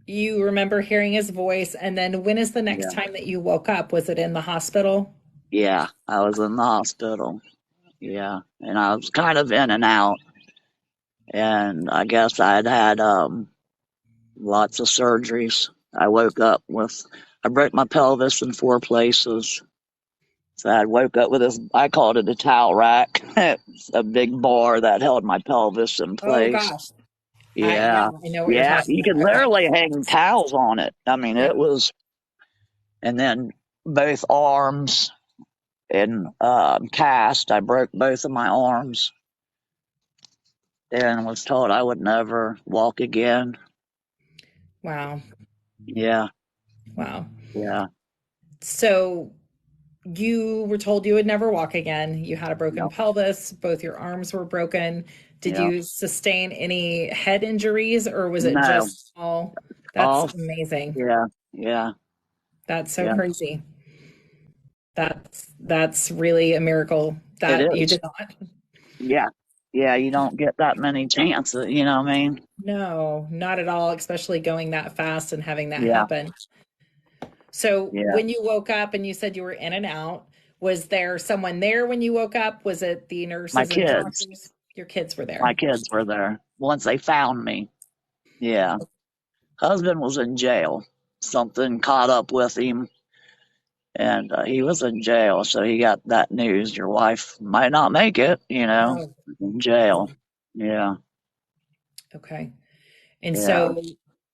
Speaker 1: remember hearing his voice, and then when is the next
Speaker 3: Yeah,
Speaker 1: time that you woke up? Was it in the hospital?
Speaker 3: yeah. I was in the hospital. Yeah, and I was kind of in and out. And I guess I'd had lots of surgeries. I woke up with I broke my pelvis in 4 places. So I woke up with this, I called it a towel rack. It's a big bar that held my pelvis in
Speaker 1: Oh
Speaker 3: place.
Speaker 1: gosh. Yeah,
Speaker 3: Yeah.
Speaker 1: I know what you're
Speaker 3: Yeah.
Speaker 1: talking
Speaker 3: You could
Speaker 1: about. Okay.
Speaker 3: literally hang towels on it. I mean,
Speaker 1: Yeah.
Speaker 3: it was, and then both arms and cast. I broke both of my arms and was told I would never walk again.
Speaker 1: Wow.
Speaker 3: Yeah.
Speaker 1: Wow.
Speaker 3: Yeah.
Speaker 1: So you were told you would never walk again. You had a broken
Speaker 3: Yep.
Speaker 1: pelvis, both your arms were broken. Did
Speaker 3: Yep.
Speaker 1: you sustain any head injuries or was it
Speaker 3: No.
Speaker 1: just all? That's
Speaker 3: All.
Speaker 1: amazing.
Speaker 3: Yeah. Yeah.
Speaker 1: That's so
Speaker 3: Yeah.
Speaker 1: crazy. That's really a miracle
Speaker 3: It
Speaker 1: that you
Speaker 3: is.
Speaker 1: did not.
Speaker 3: Yeah. Yeah. You don't get that many chances. You know what I mean?
Speaker 1: No, not at all, especially going that fast and having that
Speaker 3: Yeah.
Speaker 1: happen. So
Speaker 3: Yeah.
Speaker 1: when you woke up and you said you were in and out, was there someone there when you woke up? Was it the
Speaker 3: My
Speaker 1: nurses and
Speaker 3: kids.
Speaker 1: doctors? Your kids were
Speaker 3: My
Speaker 1: there.
Speaker 3: kids were there once they found me. Yeah. Husband was in jail. Something caught up with him, and he was in jail. So he got that news. Your wife might not make it.
Speaker 1: Oh,
Speaker 3: In jail. Yeah.
Speaker 1: okay. And
Speaker 3: Yeah.
Speaker 1: so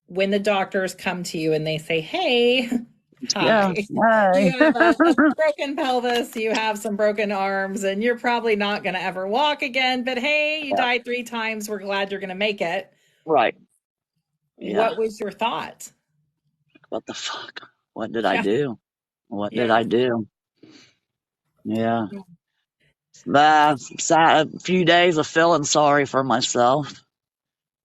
Speaker 1: when the doctors come to you and they say, hey,
Speaker 3: Yeah.
Speaker 1: hi, you
Speaker 3: Hey.
Speaker 1: have a broken pelvis, you have some broken arms, and you're probably not going to ever walk again, but hey, you
Speaker 3: Yeah.
Speaker 1: died 3 times. We're glad you're going to make it.
Speaker 3: Right. Yeah.
Speaker 1: What was your thought?
Speaker 3: What the fuck? What did I
Speaker 1: Yeah.
Speaker 3: do? What did
Speaker 1: Yeah.
Speaker 3: I do? Yeah.
Speaker 1: Yeah.
Speaker 3: A few days of feeling sorry for myself,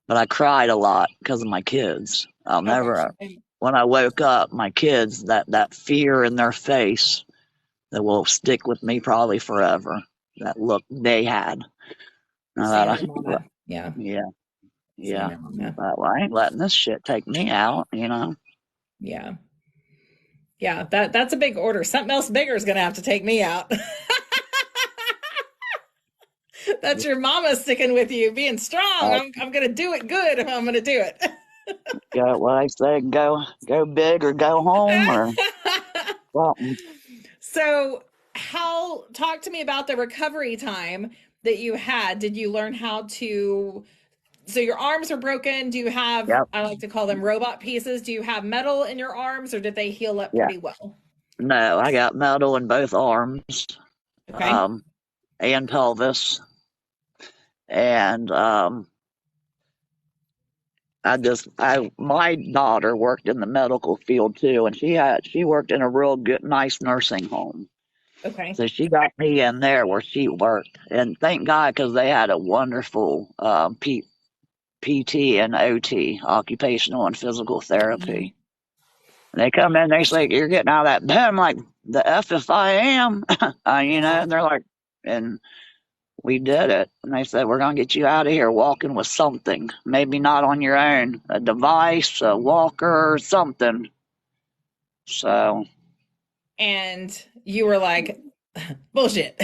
Speaker 3: but I cried a lot because of my kids. I'll
Speaker 1: Oh, gosh.
Speaker 3: never, when I woke up, my kids, that fear in their face that will stick with me probably forever. That look they had. I
Speaker 1: Seeing
Speaker 3: thought,
Speaker 1: their mama. Yeah.
Speaker 3: yeah,
Speaker 1: Seeing
Speaker 3: yeah.
Speaker 1: their
Speaker 3: I
Speaker 1: mama.
Speaker 3: thought, well, I ain't letting this shit take me out.
Speaker 1: Yeah. Yeah. That's a big order. Something else bigger is going to have to take me out. That's your mama sticking with you, being strong.
Speaker 3: Uh,
Speaker 1: I'm going to do it good if I'm going to do it.
Speaker 3: go, what I say, go big or go home or something.
Speaker 1: So, how talk to me about the recovery time that you had? Did you learn how to so your arms are broken? Do you have
Speaker 3: Yep.
Speaker 1: I like to call them robot pieces? Do you have metal in your arms or did they heal up
Speaker 3: Yeah.
Speaker 1: pretty well?
Speaker 3: No, I got metal in both arms,
Speaker 1: Okay.
Speaker 3: and pelvis, and my daughter worked in the medical field too, and she worked in a real good, nice nursing home.
Speaker 1: Okay.
Speaker 3: So she got me in there where she worked, and thank God because they had a wonderful PT and OT, occupational and physical
Speaker 1: Mhm.
Speaker 3: therapy. And they come in, they say, "You're getting out of that bed." I'm like, "The f if I am,"
Speaker 1: Wow.
Speaker 3: And they're like, and we did it. And they said, "We're going to get you out of here walking with something. Maybe not on your own, a device, a walker, or something." So,
Speaker 1: And you were like, bullshit.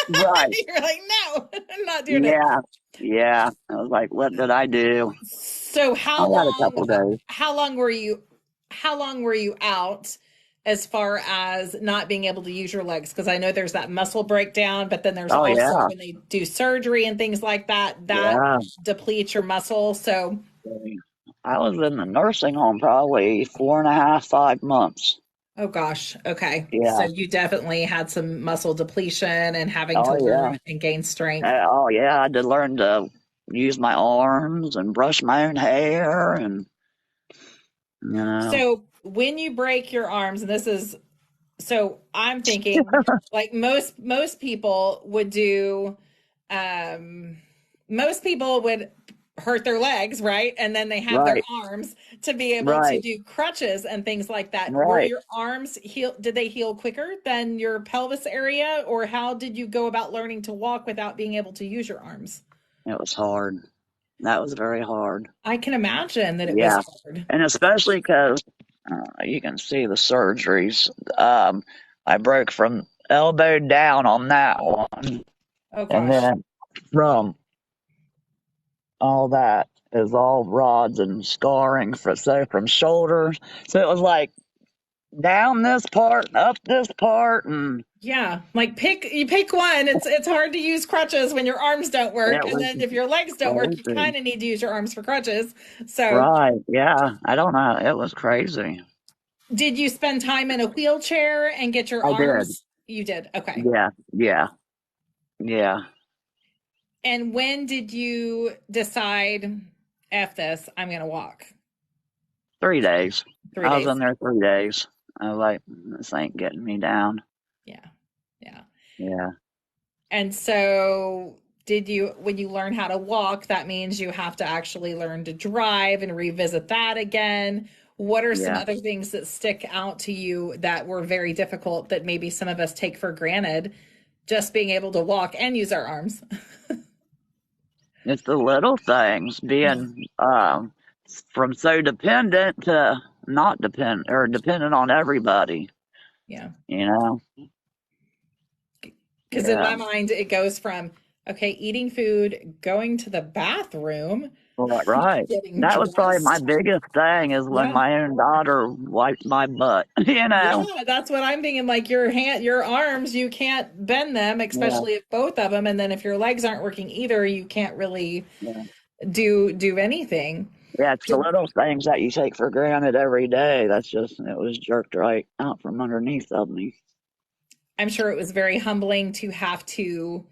Speaker 3: right.
Speaker 1: You're like, no, I'm not doing it.
Speaker 3: Yeah. Yeah. I was like, what did I do?
Speaker 1: So
Speaker 3: I got a couple days.
Speaker 1: how long were you how long were you out as far as not being able to use your legs? Because I know there's that muscle breakdown, but then there's
Speaker 3: Oh,
Speaker 1: also
Speaker 3: yeah.
Speaker 1: when they do surgery and things like that, that
Speaker 3: Yeah.
Speaker 1: depletes your muscle. So
Speaker 3: I was in the nursing home probably 4.5, 5 months.
Speaker 1: oh gosh, okay. So
Speaker 3: Yeah.
Speaker 1: you definitely had some muscle depletion and having to
Speaker 3: Oh,
Speaker 1: learn
Speaker 3: yeah.
Speaker 1: and gain strength.
Speaker 3: Oh, yeah. I had to learn to use my arms and brush my own hair and, you know,
Speaker 1: So when you break your arms, and this is so I'm thinking like most people would do um most people would hurt their legs, right? And then they have their
Speaker 3: right,
Speaker 1: arms to be able to
Speaker 3: right,
Speaker 1: do crutches and things like that. Were
Speaker 3: right.
Speaker 1: your arms heal did they heal quicker than your pelvis area or how did you go about learning to walk without being able to use your arms?
Speaker 3: It was hard. That was very hard.
Speaker 1: I can imagine that it was
Speaker 3: Yeah.
Speaker 1: hard.
Speaker 3: And especially because you can see the surgeries. I broke from elbow down on that one.
Speaker 1: Oh
Speaker 3: And
Speaker 1: gosh.
Speaker 3: then from all that is all rods and scarring from shoulder. So it was like down this part, and up this part, and
Speaker 1: Yeah, like you pick one. It's hard to use crutches when your arms don't work,
Speaker 3: it
Speaker 1: and
Speaker 3: was
Speaker 1: then if your legs don't work, you
Speaker 3: crazy.
Speaker 1: kind of need to use your arms for crutches. So,
Speaker 3: Right? Yeah. I don't know. It was crazy.
Speaker 1: did you spend time in a wheelchair and get your
Speaker 3: I did.
Speaker 1: arms? You did. Okay.
Speaker 3: Yeah. Yeah. Yeah.
Speaker 1: And when did you decide, F this, I'm going to walk?
Speaker 3: 3 days.
Speaker 1: Three
Speaker 3: I was
Speaker 1: days.
Speaker 3: in there 3 days. I was like, this ain't getting me down.
Speaker 1: Yeah. Yeah.
Speaker 3: Yeah.
Speaker 1: And so, when you learn how to walk, that means you have to actually learn to drive and revisit that again. What are some
Speaker 3: Yeah.
Speaker 1: other things that stick out to you that were very difficult that maybe some of us take for granted, just being able to walk and use our arms?
Speaker 3: It's the little things
Speaker 1: Yeah.
Speaker 3: being from so dependent to not dependent or dependent on everybody,
Speaker 1: Yeah.
Speaker 3: you know?
Speaker 1: Because in
Speaker 3: Yeah.
Speaker 1: my mind, it goes from, okay, eating food, going to the bathroom,
Speaker 3: Well, right.
Speaker 1: getting
Speaker 3: That was probably my
Speaker 1: dressed.
Speaker 3: biggest thing is when
Speaker 1: Yeah.
Speaker 3: my own daughter wiped my butt, you know?
Speaker 1: Yeah, that's what I'm thinking. Like your arms, you can't bend them,
Speaker 3: Yeah.
Speaker 1: especially if both of them. And then if your legs aren't working either, you can't really
Speaker 3: Yeah.
Speaker 1: do anything.
Speaker 3: Yeah, it's the little things that you take for granted every day. It was jerked right out from underneath of me.
Speaker 1: I'm sure it was very humbling to have to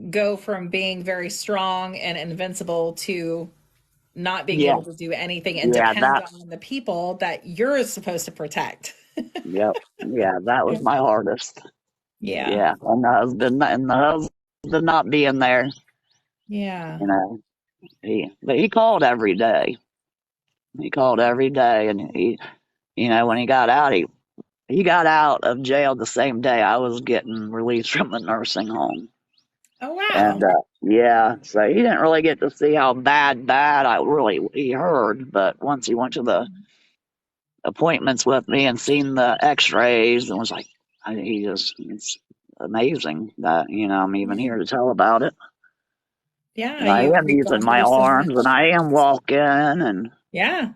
Speaker 1: go from being very strong and invincible to not being
Speaker 3: Yeah.
Speaker 1: able to do anything and
Speaker 3: Yeah.
Speaker 1: depend
Speaker 3: That,
Speaker 1: on the people that you're supposed to protect.
Speaker 3: yep. Yeah. That was my hardest.
Speaker 1: Yeah.
Speaker 3: Yeah. And the husband not being there,
Speaker 1: Yeah.
Speaker 3: you know. But he called every day. He called every day, and when he got out of jail the same day I was getting released from the nursing home,
Speaker 1: Oh,
Speaker 3: and
Speaker 1: wow.
Speaker 3: yeah, so he didn't really get to see how bad he heard, but once he went to the appointments with me and seen the X-rays and was like, it's amazing that I'm even
Speaker 1: Yeah.
Speaker 3: here to tell about it.
Speaker 1: Yeah,
Speaker 3: And I am
Speaker 1: you've
Speaker 3: using
Speaker 1: gone
Speaker 3: my
Speaker 1: through so
Speaker 3: arms and
Speaker 1: much.
Speaker 3: I am walking and
Speaker 1: Yeah.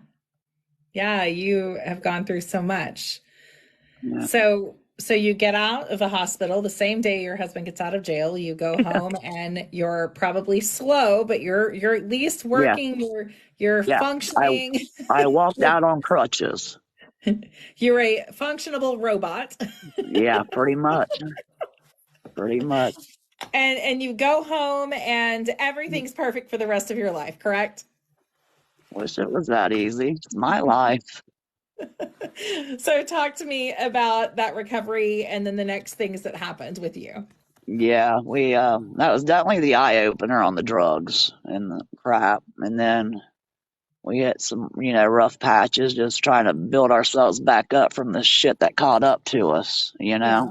Speaker 1: Yeah, you have gone through so much.
Speaker 3: yeah,
Speaker 1: So you get out of the hospital the same day your husband gets out of jail. You go home and you're probably slow, but you're at least
Speaker 3: yeah,
Speaker 1: working, you're
Speaker 3: yeah. I
Speaker 1: functioning.
Speaker 3: I walked out on crutches.
Speaker 1: You're a functionable robot.
Speaker 3: Yeah, pretty much. Pretty much.
Speaker 1: And you go home and everything's perfect for the rest of your life, correct?
Speaker 3: Wish it was that easy. It's my life.
Speaker 1: So talk to me about that recovery and then the next things that happened with you.
Speaker 3: Yeah, we that was definitely the eye opener on the drugs and the crap. And then we hit some, rough patches just trying to build ourselves back up from the shit that caught up to us.
Speaker 1: Yeah.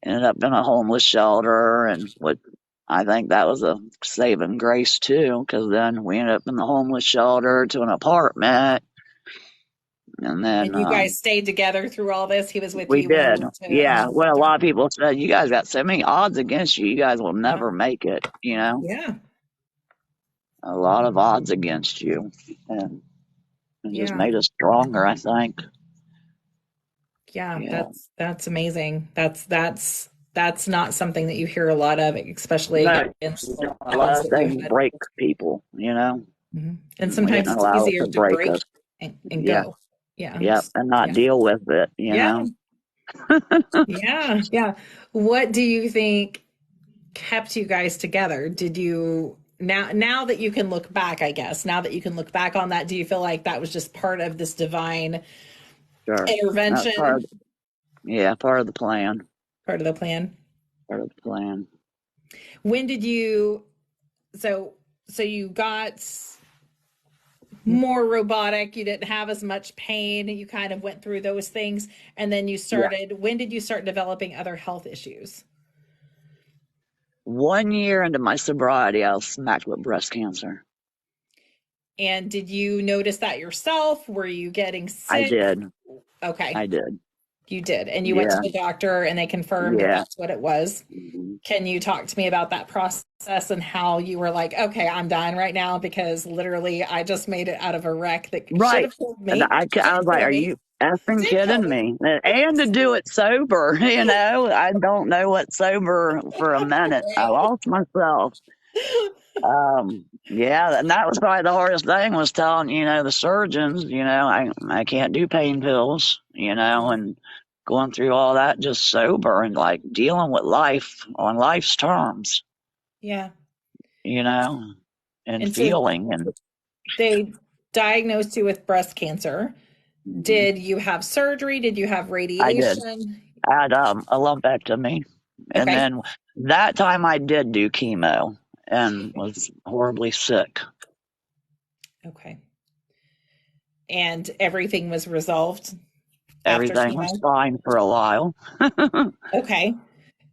Speaker 3: Ended up in a homeless shelter and what I think that was a saving grace too, because then we ended up in the homeless shelter to an apartment. And then
Speaker 1: And you guys stayed together through all this. He was with
Speaker 3: we
Speaker 1: you when you
Speaker 3: did.
Speaker 1: went to the
Speaker 3: Yeah.
Speaker 1: homeless
Speaker 3: What a
Speaker 1: shelter.
Speaker 3: lot of people said, you guys got so many odds against you. You guys will
Speaker 1: Yeah.
Speaker 3: never make it.
Speaker 1: Yeah.
Speaker 3: A lot of odds against you. And it just
Speaker 1: Yeah.
Speaker 3: made us stronger, I think.
Speaker 1: Yeah.
Speaker 3: Yeah.
Speaker 1: That's amazing. That's not something that you hear a lot of, especially
Speaker 3: No,
Speaker 1: against
Speaker 3: a lot
Speaker 1: odds
Speaker 3: of
Speaker 1: that you
Speaker 3: things
Speaker 1: had.
Speaker 3: break people.
Speaker 1: Mhm. And
Speaker 3: And we
Speaker 1: sometimes
Speaker 3: didn't
Speaker 1: it's
Speaker 3: allow it
Speaker 1: easier
Speaker 3: to
Speaker 1: to
Speaker 3: break
Speaker 1: break
Speaker 3: us.
Speaker 1: and
Speaker 3: Yeah.
Speaker 1: go. Yeah.
Speaker 3: Yep. And not
Speaker 1: Yeah.
Speaker 3: deal with it, you
Speaker 1: Yeah.
Speaker 3: know?
Speaker 1: Yeah. Yeah. What do you think kept you guys together? Did you now that you can look back, I guess, now that you can look back on that, do you feel like that was just part of this divine
Speaker 3: Sure. That's
Speaker 1: intervention,
Speaker 3: part of the plan.
Speaker 1: part of the plan?
Speaker 3: Part of the plan.
Speaker 1: When did you so you got more robotic, you didn't have as much pain, you kind of went through those things, and then
Speaker 3: Yeah.
Speaker 1: when did you start developing other health issues?
Speaker 3: 1 year into my sobriety, I was smacked with breast cancer.
Speaker 1: And did you notice that yourself? Were you getting
Speaker 3: I
Speaker 1: sick?
Speaker 3: did.
Speaker 1: Okay,
Speaker 3: I did.
Speaker 1: you did. And you went to
Speaker 3: Yeah.
Speaker 1: the doctor and they confirmed that
Speaker 3: Yeah.
Speaker 1: that's what it was.
Speaker 3: Mhm.
Speaker 1: Can you talk to me about that process and how you were like, okay, I'm dying right now because literally I just made it out of a wreck that should
Speaker 3: Right.
Speaker 1: have killed
Speaker 3: And
Speaker 1: me,
Speaker 3: I
Speaker 1: should
Speaker 3: was
Speaker 1: have
Speaker 3: like,
Speaker 1: killed me. It
Speaker 3: Effing
Speaker 1: did help
Speaker 3: kidding
Speaker 1: me.
Speaker 3: me. And to do it sober, I don't know what sober for a minute. I
Speaker 1: Right.
Speaker 3: lost myself. Yeah, and that was probably the hardest thing was telling, the surgeons, I can't do pain pills,
Speaker 1: Yeah.
Speaker 3: and going through all that just sober and like dealing with life on life's terms,
Speaker 1: Yeah.
Speaker 3: you know, and
Speaker 1: And so
Speaker 3: feeling and
Speaker 1: they diagnosed you with breast cancer.
Speaker 3: mhm.
Speaker 1: Did you have surgery? Did you have
Speaker 3: I did.
Speaker 1: radiation?
Speaker 3: I had a lumpectomy. And
Speaker 1: Okay.
Speaker 3: then that time I did do chemo and was horribly sick.
Speaker 1: Okay. And everything was resolved after
Speaker 3: Everything was
Speaker 1: chemo?
Speaker 3: fine for a while.
Speaker 1: Okay.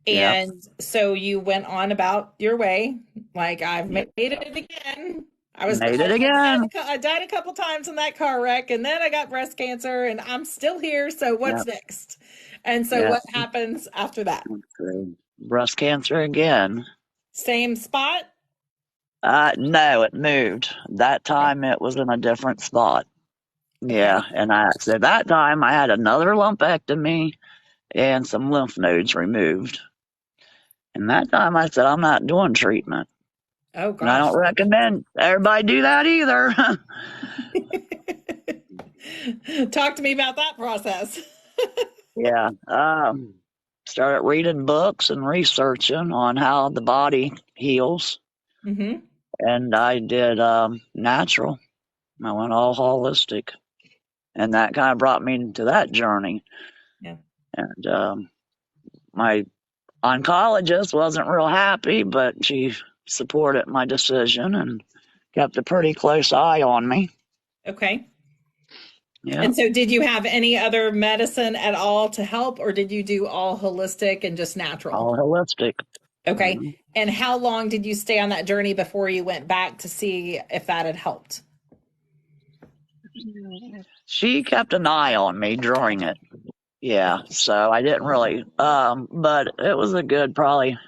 Speaker 3: Yep.
Speaker 1: And so you went on about your way, like I've
Speaker 3: Yep.
Speaker 1: made it again. I was
Speaker 3: Made it again.
Speaker 1: I died a couple times in that car wreck, and then I got breast cancer, and I'm still here. So what's
Speaker 3: Yep.
Speaker 1: next? And so
Speaker 3: Yep.
Speaker 1: what happens after that?
Speaker 3: So, breast cancer again.
Speaker 1: Same spot?
Speaker 3: No, it moved. That
Speaker 1: Okay.
Speaker 3: time it was in a different spot. Yeah,
Speaker 1: Okay.
Speaker 3: and so that time I had another lumpectomy and some lymph nodes removed. And that time I said I'm not doing treatment,
Speaker 1: Oh
Speaker 3: and I
Speaker 1: gosh.
Speaker 3: don't recommend everybody do that either.
Speaker 1: Talk to me about that process.
Speaker 3: Yeah. Started reading books and researching on how the body heals.
Speaker 1: Hmm.
Speaker 3: And I did natural. I went all holistic. And that kind of brought me into that journey.
Speaker 1: Yeah.
Speaker 3: And my oncologist wasn't real happy, but she supported my decision and kept a pretty close eye on me.
Speaker 1: Okay.
Speaker 3: Yeah.
Speaker 1: And so did you have any other medicine at all to help, or did you do all holistic and just natural?
Speaker 3: All holistic.
Speaker 1: Okay.
Speaker 3: Mhm.
Speaker 1: And how long did you stay on that journey before you went back to see if that had helped?
Speaker 3: She kept an eye on me during it. Yeah, so I didn't really, but it was a good probably,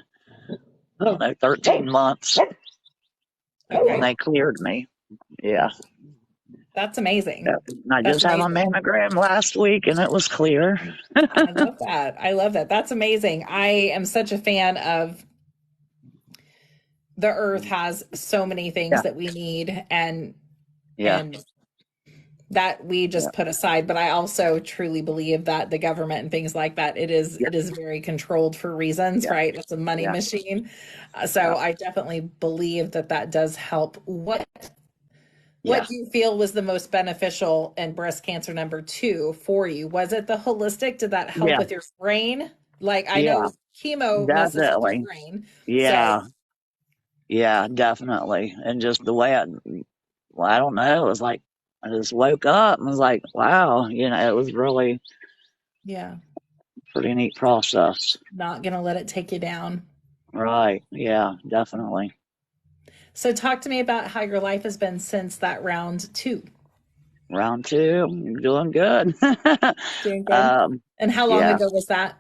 Speaker 3: I don't know, 13 months, and
Speaker 1: Okay.
Speaker 3: they cleared me. Yeah.
Speaker 1: That's amazing.
Speaker 3: Yeah. And I
Speaker 1: That's
Speaker 3: just had my
Speaker 1: amazing.
Speaker 3: mammogram last week, and it was clear.
Speaker 1: I love that. I love that. That's amazing. I am such a fan of the earth has so many things
Speaker 3: Yeah,
Speaker 1: that we need
Speaker 3: yeah,
Speaker 1: and that we
Speaker 3: yeah,
Speaker 1: just put aside, but I also truly believe that the government and things like that,
Speaker 3: yeah,
Speaker 1: it is very controlled for reasons,
Speaker 3: yeah,
Speaker 1: right? It's a money
Speaker 3: yeah,
Speaker 1: machine.
Speaker 3: yeah,
Speaker 1: So I definitely believe that that does help. What
Speaker 3: yeah,
Speaker 1: do you feel was the most beneficial in breast cancer number two for you? Was it the holistic? Did that help
Speaker 3: yeah,
Speaker 1: with your brain? Like I know
Speaker 3: yeah,
Speaker 1: chemo messes with your
Speaker 3: definitely.
Speaker 1: brain. So
Speaker 3: Yeah, yeah, definitely. And just the way well, I don't know, it was like, I just woke up and was like, wow, it was really
Speaker 1: yeah,
Speaker 3: pretty neat process.
Speaker 1: not gonna let it take you down.
Speaker 3: Right. Yeah, definitely.
Speaker 1: So talk to me about how your life has been since that round two.
Speaker 3: Round two, you're doing good.
Speaker 1: Doing good.
Speaker 3: um,
Speaker 1: And how long
Speaker 3: yeah,
Speaker 1: ago was that?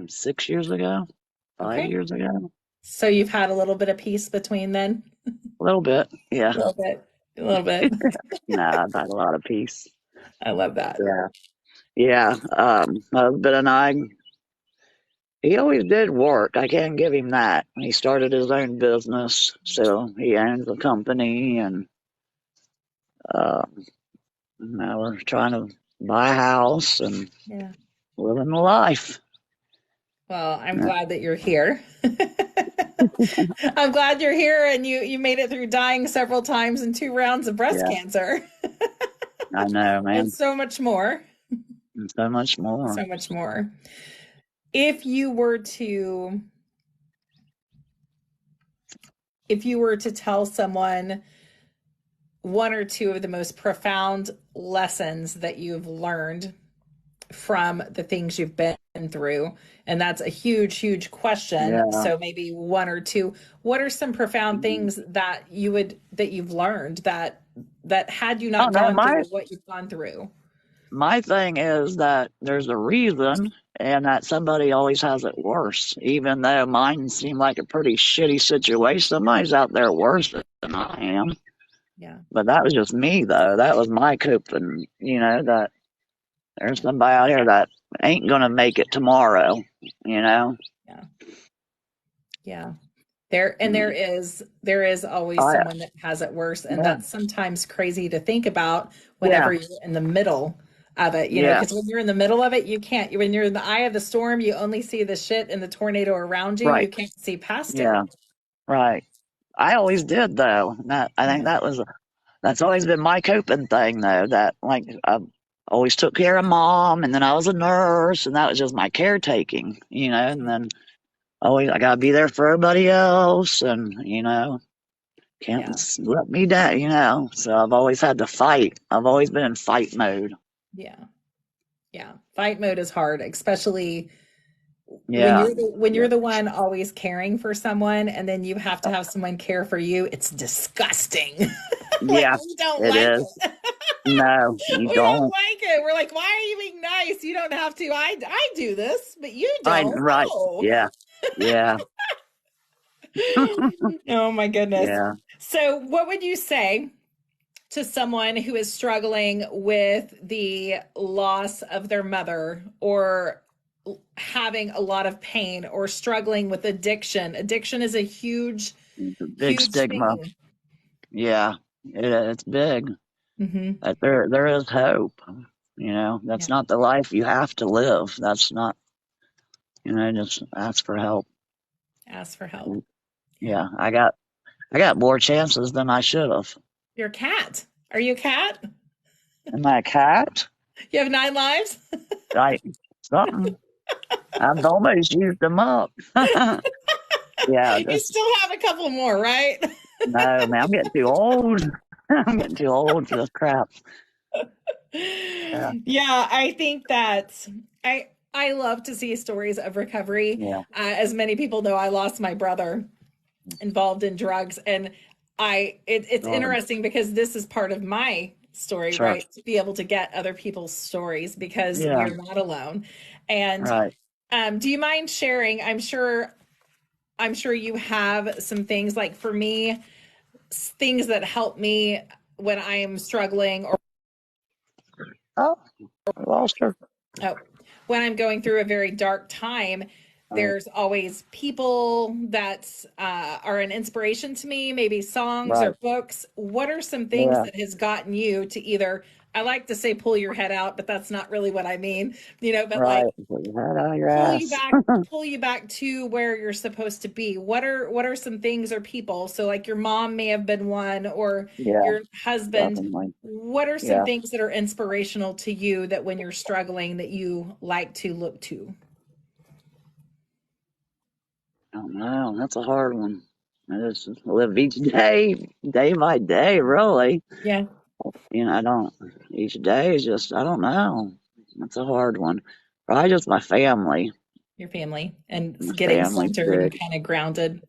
Speaker 3: 6 years ago, five
Speaker 1: Okay.
Speaker 3: years ago,
Speaker 1: So you've had a little bit of peace between then?
Speaker 3: a little bit. Yeah,
Speaker 1: A little bit. A little bit.
Speaker 3: nah, I've had a lot of peace.
Speaker 1: I love that.
Speaker 3: Yeah, yeah. My husband and I, he always did work. I can't give him that. He started his own business, so he owns a company, and now we're trying to buy a house and
Speaker 1: Yeah.
Speaker 3: living the life.
Speaker 1: Well, I'm
Speaker 3: Yeah,
Speaker 1: glad that you're here. I'm glad you're here and you made it through dying several times and two rounds of breast
Speaker 3: yeah,
Speaker 1: cancer
Speaker 3: I know,
Speaker 1: and
Speaker 3: man.
Speaker 1: so much more.
Speaker 3: And so much more.
Speaker 1: So much more. If you were to if you were to tell someone one or two of the most profound lessons that you've learned from the things you've been through, and that's a huge question,
Speaker 3: Yeah.
Speaker 1: so maybe one or two, what are some profound
Speaker 3: Mhm.
Speaker 1: things that you've learned that had you
Speaker 3: Oh
Speaker 1: not
Speaker 3: no,
Speaker 1: gone
Speaker 3: my
Speaker 1: through what you've gone through?
Speaker 3: my thing is that there's a reason and that somebody always has it worse. Even though mine seemed like a pretty shitty situation, somebody's out there worse than I am.
Speaker 1: Yeah.
Speaker 3: But that was just me, though. That was my coping, that there's
Speaker 1: Yeah.
Speaker 3: somebody out here that ain't going to make it tomorrow, you know?
Speaker 1: Yeah. Yeah. There is always
Speaker 3: I,
Speaker 1: someone that has it worse, and
Speaker 3: yeah,
Speaker 1: that's sometimes crazy to think about
Speaker 3: yeah,
Speaker 1: whenever you're in the middle of it,
Speaker 3: yeah,
Speaker 1: because when you're in the middle of it, you can't. When you're in the eye of the storm, you only see the shit and the tornado around you.
Speaker 3: right.
Speaker 1: You can't see past it.
Speaker 3: Yeah, right. I always did, though. I think
Speaker 1: Yeah.
Speaker 3: that's always been my coping thing, though. That, like, I always took care of mom, and then I was a nurse, and that was just my caretaking, and then always I gotta be there for everybody else, and can't
Speaker 1: Yeah.
Speaker 3: let me down, So I've always had to fight. I've always been in fight mode.
Speaker 1: Yeah. Yeah. Fight mode is hard, especially when
Speaker 3: Yeah,
Speaker 1: you're
Speaker 3: yeah,
Speaker 1: the one always caring for someone, and then you have to have someone care for you. It's disgusting. Like
Speaker 3: yeah.
Speaker 1: we don't
Speaker 3: It
Speaker 1: like
Speaker 3: is.
Speaker 1: it.
Speaker 3: No, you
Speaker 1: We don't
Speaker 3: don't.
Speaker 1: like it. We're like, why are you being nice? You don't have to. I do this, but you
Speaker 3: I
Speaker 1: don't.
Speaker 3: right.
Speaker 1: No.
Speaker 3: Yeah, yeah,
Speaker 1: Oh my goodness.
Speaker 3: yeah.
Speaker 1: So, what would you say to someone who is struggling with the loss of their mother, or having a lot of pain, or struggling with addiction? Addiction is a huge,
Speaker 3: It's a big
Speaker 1: huge
Speaker 3: stigma.
Speaker 1: thing.
Speaker 3: Yeah, it's big.
Speaker 1: Hmm.
Speaker 3: There is hope.
Speaker 1: Yeah.
Speaker 3: That's not the life you have to live. That's not. Just ask for help.
Speaker 1: Ask for help. Yeah.
Speaker 3: Yeah, I got more chances than I should have.
Speaker 1: Your cat. Are you a cat?
Speaker 3: Am I a cat?
Speaker 1: You have 9 lives?
Speaker 3: I something. I've almost used them up. Yeah,
Speaker 1: You
Speaker 3: just
Speaker 1: still have a couple more, right?
Speaker 3: no, man. I'm getting too old. I'm getting too old for this crap. Yeah,
Speaker 1: Yeah, I think that I love to see stories of recovery.
Speaker 3: yeah,
Speaker 1: As many people know, I lost my brother involved in drugs, and it's
Speaker 3: Lord.
Speaker 1: interesting because this is part of my story,
Speaker 3: Sure.
Speaker 1: right? To be able to get other people's stories, because we
Speaker 3: Yeah,
Speaker 1: are not alone. And
Speaker 3: right.
Speaker 1: do you mind sharing? I'm sure you have some things, like for me, things that help me when I'm struggling, or
Speaker 3: Oh, I lost her.
Speaker 1: oh, when I'm going through a very dark time.
Speaker 3: Right,
Speaker 1: There's always people that are an inspiration to me, maybe songs or
Speaker 3: right.
Speaker 1: books. What are some things
Speaker 3: Yeah,
Speaker 1: that has gotten you to either, I like to say pull your head out, but that's not really what I mean, but like
Speaker 3: right. Put your head out of your
Speaker 1: pull you
Speaker 3: ass.
Speaker 1: back pull you back to where you're supposed to be. What are some things or people? So like your mom may have been one, or
Speaker 3: Yeah,
Speaker 1: your husband.
Speaker 3: definitely.
Speaker 1: What are some
Speaker 3: Yeah.
Speaker 1: things that are inspirational to you, that when you're struggling, that you like to look to?
Speaker 3: Oh no, that's a hard one. I just live each day, day by day, really.
Speaker 1: Yeah,
Speaker 3: I don't, each day is just, I don't know. That's a hard one. Probably just my family.
Speaker 1: your family, and
Speaker 3: My
Speaker 1: getting
Speaker 3: family's
Speaker 1: centered and
Speaker 3: big.
Speaker 1: kind of grounded.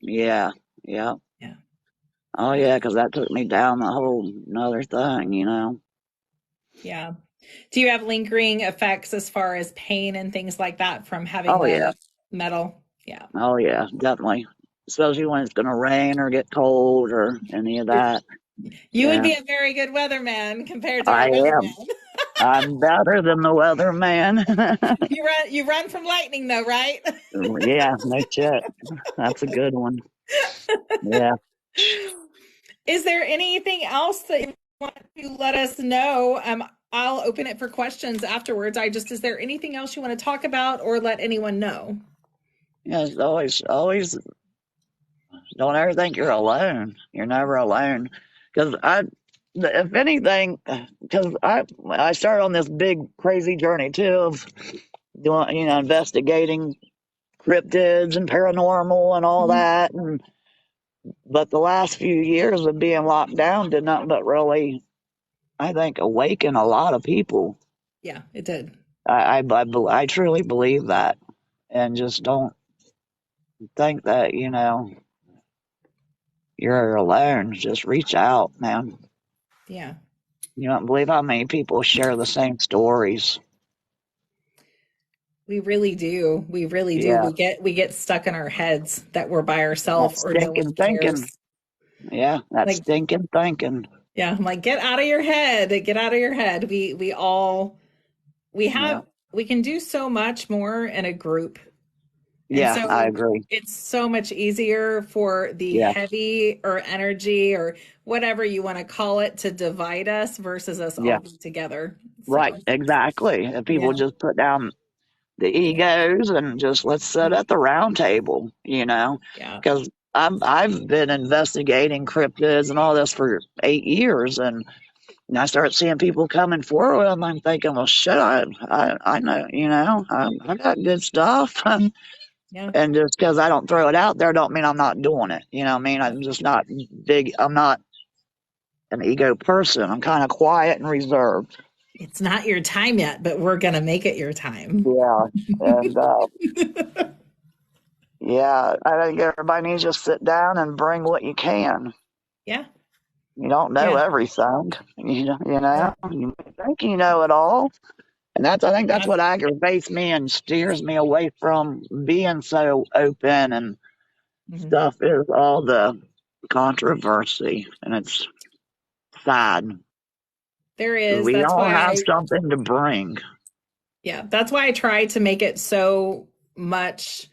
Speaker 3: Yeah, yeah.
Speaker 1: Yeah,
Speaker 3: Oh
Speaker 1: yeah,
Speaker 3: yeah, 'cause that took me down the whole another thing.
Speaker 1: yeah. Do you have lingering effects as far as pain and things like that from having
Speaker 3: Oh yeah,
Speaker 1: the metal? Yeah.
Speaker 3: oh yeah, definitely. Especially when it's gonna rain or get cold or any of that.
Speaker 1: You would
Speaker 3: Yeah,
Speaker 1: be a very good weatherman compared to
Speaker 3: I
Speaker 1: our
Speaker 3: am.
Speaker 1: weatherman.
Speaker 3: I'm better than the weatherman.
Speaker 1: You run from lightning though, right?
Speaker 3: Yeah, no shit. That's a good one. Yeah.
Speaker 1: Is there anything else that you want to let us know? I'll open it for questions afterwards. Is there anything else you want to talk about or let anyone know?
Speaker 3: Yeah, it's always don't ever think you're alone. You're never alone. Because if anything, because I started on this big crazy journey too of doing, investigating cryptids and paranormal and all
Speaker 1: Mhm.
Speaker 3: that. But the last few years of being locked down did nothing but really, I think, awaken a lot of people.
Speaker 1: Yeah, it did.
Speaker 3: I truly believe that, and just don't think that you're alone. Just reach out, man.
Speaker 1: Yeah.
Speaker 3: You don't believe how many people share the same stories.
Speaker 1: We really do. We really do.
Speaker 3: Yeah,
Speaker 1: We get stuck in our heads that we're by
Speaker 3: that
Speaker 1: ourselves or no one
Speaker 3: stinking thinking.
Speaker 1: cares.
Speaker 3: Yeah, that
Speaker 1: Like,
Speaker 3: stinking thinking.
Speaker 1: yeah, I'm like, get out of your head. Get out of your head. We all we
Speaker 3: Yeah.
Speaker 1: have we can do so much more in a group. And
Speaker 3: Yeah, I
Speaker 1: so
Speaker 3: agree.
Speaker 1: it's so much easier for the
Speaker 3: Yeah.
Speaker 1: heavy or energy or whatever you want to call it to divide us versus us all
Speaker 3: Yeah.
Speaker 1: be together.
Speaker 3: Right.
Speaker 1: So,
Speaker 3: Exactly. If people
Speaker 1: yeah.
Speaker 3: just put down the
Speaker 1: Yeah.
Speaker 3: egos and just let's sit at the round table,
Speaker 1: Yeah.
Speaker 3: because I've been investigating cryptids and all this for 8 years, and I start seeing people coming forward, and I'm thinking, well, shit, I know, I got good stuff.
Speaker 1: Yeah.
Speaker 3: And just because I don't throw it out there, don't mean I'm not doing it. You know what I mean? I'm just not big. I'm not an ego person. I'm kind of quiet and reserved.
Speaker 1: It's not your time yet, but we're going to make it your time.
Speaker 3: Yeah. And yeah, I think everybody needs to just sit down and bring what you can.
Speaker 1: Yeah.
Speaker 3: You don't know
Speaker 1: Yeah.
Speaker 3: everything.
Speaker 1: Yeah.
Speaker 3: You think you know it all. And I think that's
Speaker 1: Yeah.
Speaker 3: what aggravates me and steers me away from being so open and
Speaker 1: Mhm.
Speaker 3: stuff is all the controversy. And it's sad.
Speaker 1: There
Speaker 3: 'Cause
Speaker 1: is.
Speaker 3: we
Speaker 1: That's
Speaker 3: all
Speaker 1: why
Speaker 3: have
Speaker 1: I,
Speaker 3: something to bring.
Speaker 1: yeah, that's why I try to make it so much.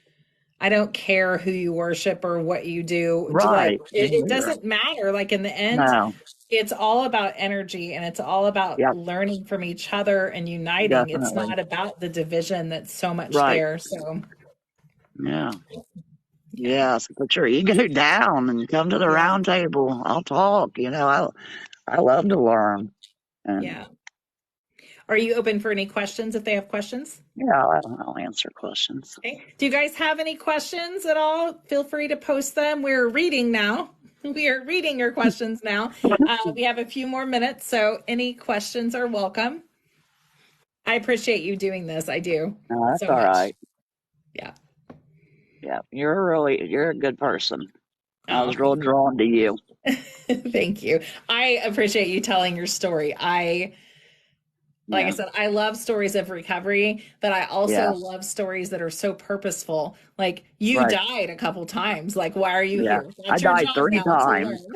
Speaker 1: I don't care who you worship or what you do. Like
Speaker 3: Right. Me
Speaker 1: it
Speaker 3: neither.
Speaker 1: doesn't matter. Like in the end,
Speaker 3: No.
Speaker 1: it's all about energy and it's all about
Speaker 3: Yep.
Speaker 1: learning from each other and uniting. It's
Speaker 3: Definitely.
Speaker 1: not about the division that's so much
Speaker 3: Right.
Speaker 1: there. So
Speaker 3: Yeah.
Speaker 1: yeah.
Speaker 3: Yeah. So put your ego down and come to the
Speaker 1: Yeah.
Speaker 3: round table. I'll talk. I love to learn. And
Speaker 1: Yeah. Are you open for any questions if they have questions?
Speaker 3: yeah, I'll answer questions.
Speaker 1: Okay. Do you guys have any questions at all? Feel free to post them. We're reading now. We are reading your questions now. We have a few more minutes, so any questions are welcome. I appreciate you doing this. I do
Speaker 3: No, that's
Speaker 1: so
Speaker 3: all
Speaker 1: much.
Speaker 3: right.
Speaker 1: Yeah.
Speaker 3: Yeah. You're a good person. I
Speaker 1: Oh,
Speaker 3: was real drawn to you.
Speaker 1: thank you. I appreciate you telling your story. Like I
Speaker 3: Yeah.
Speaker 1: said, I love stories of recovery, but I also
Speaker 3: Yeah.
Speaker 1: love stories that are so purposeful. Like you
Speaker 3: Right.
Speaker 1: died a couple times. Like, why are you
Speaker 3: Yeah.
Speaker 1: here?
Speaker 3: I
Speaker 1: That's your
Speaker 3: died
Speaker 1: job
Speaker 3: three
Speaker 1: now to
Speaker 3: times.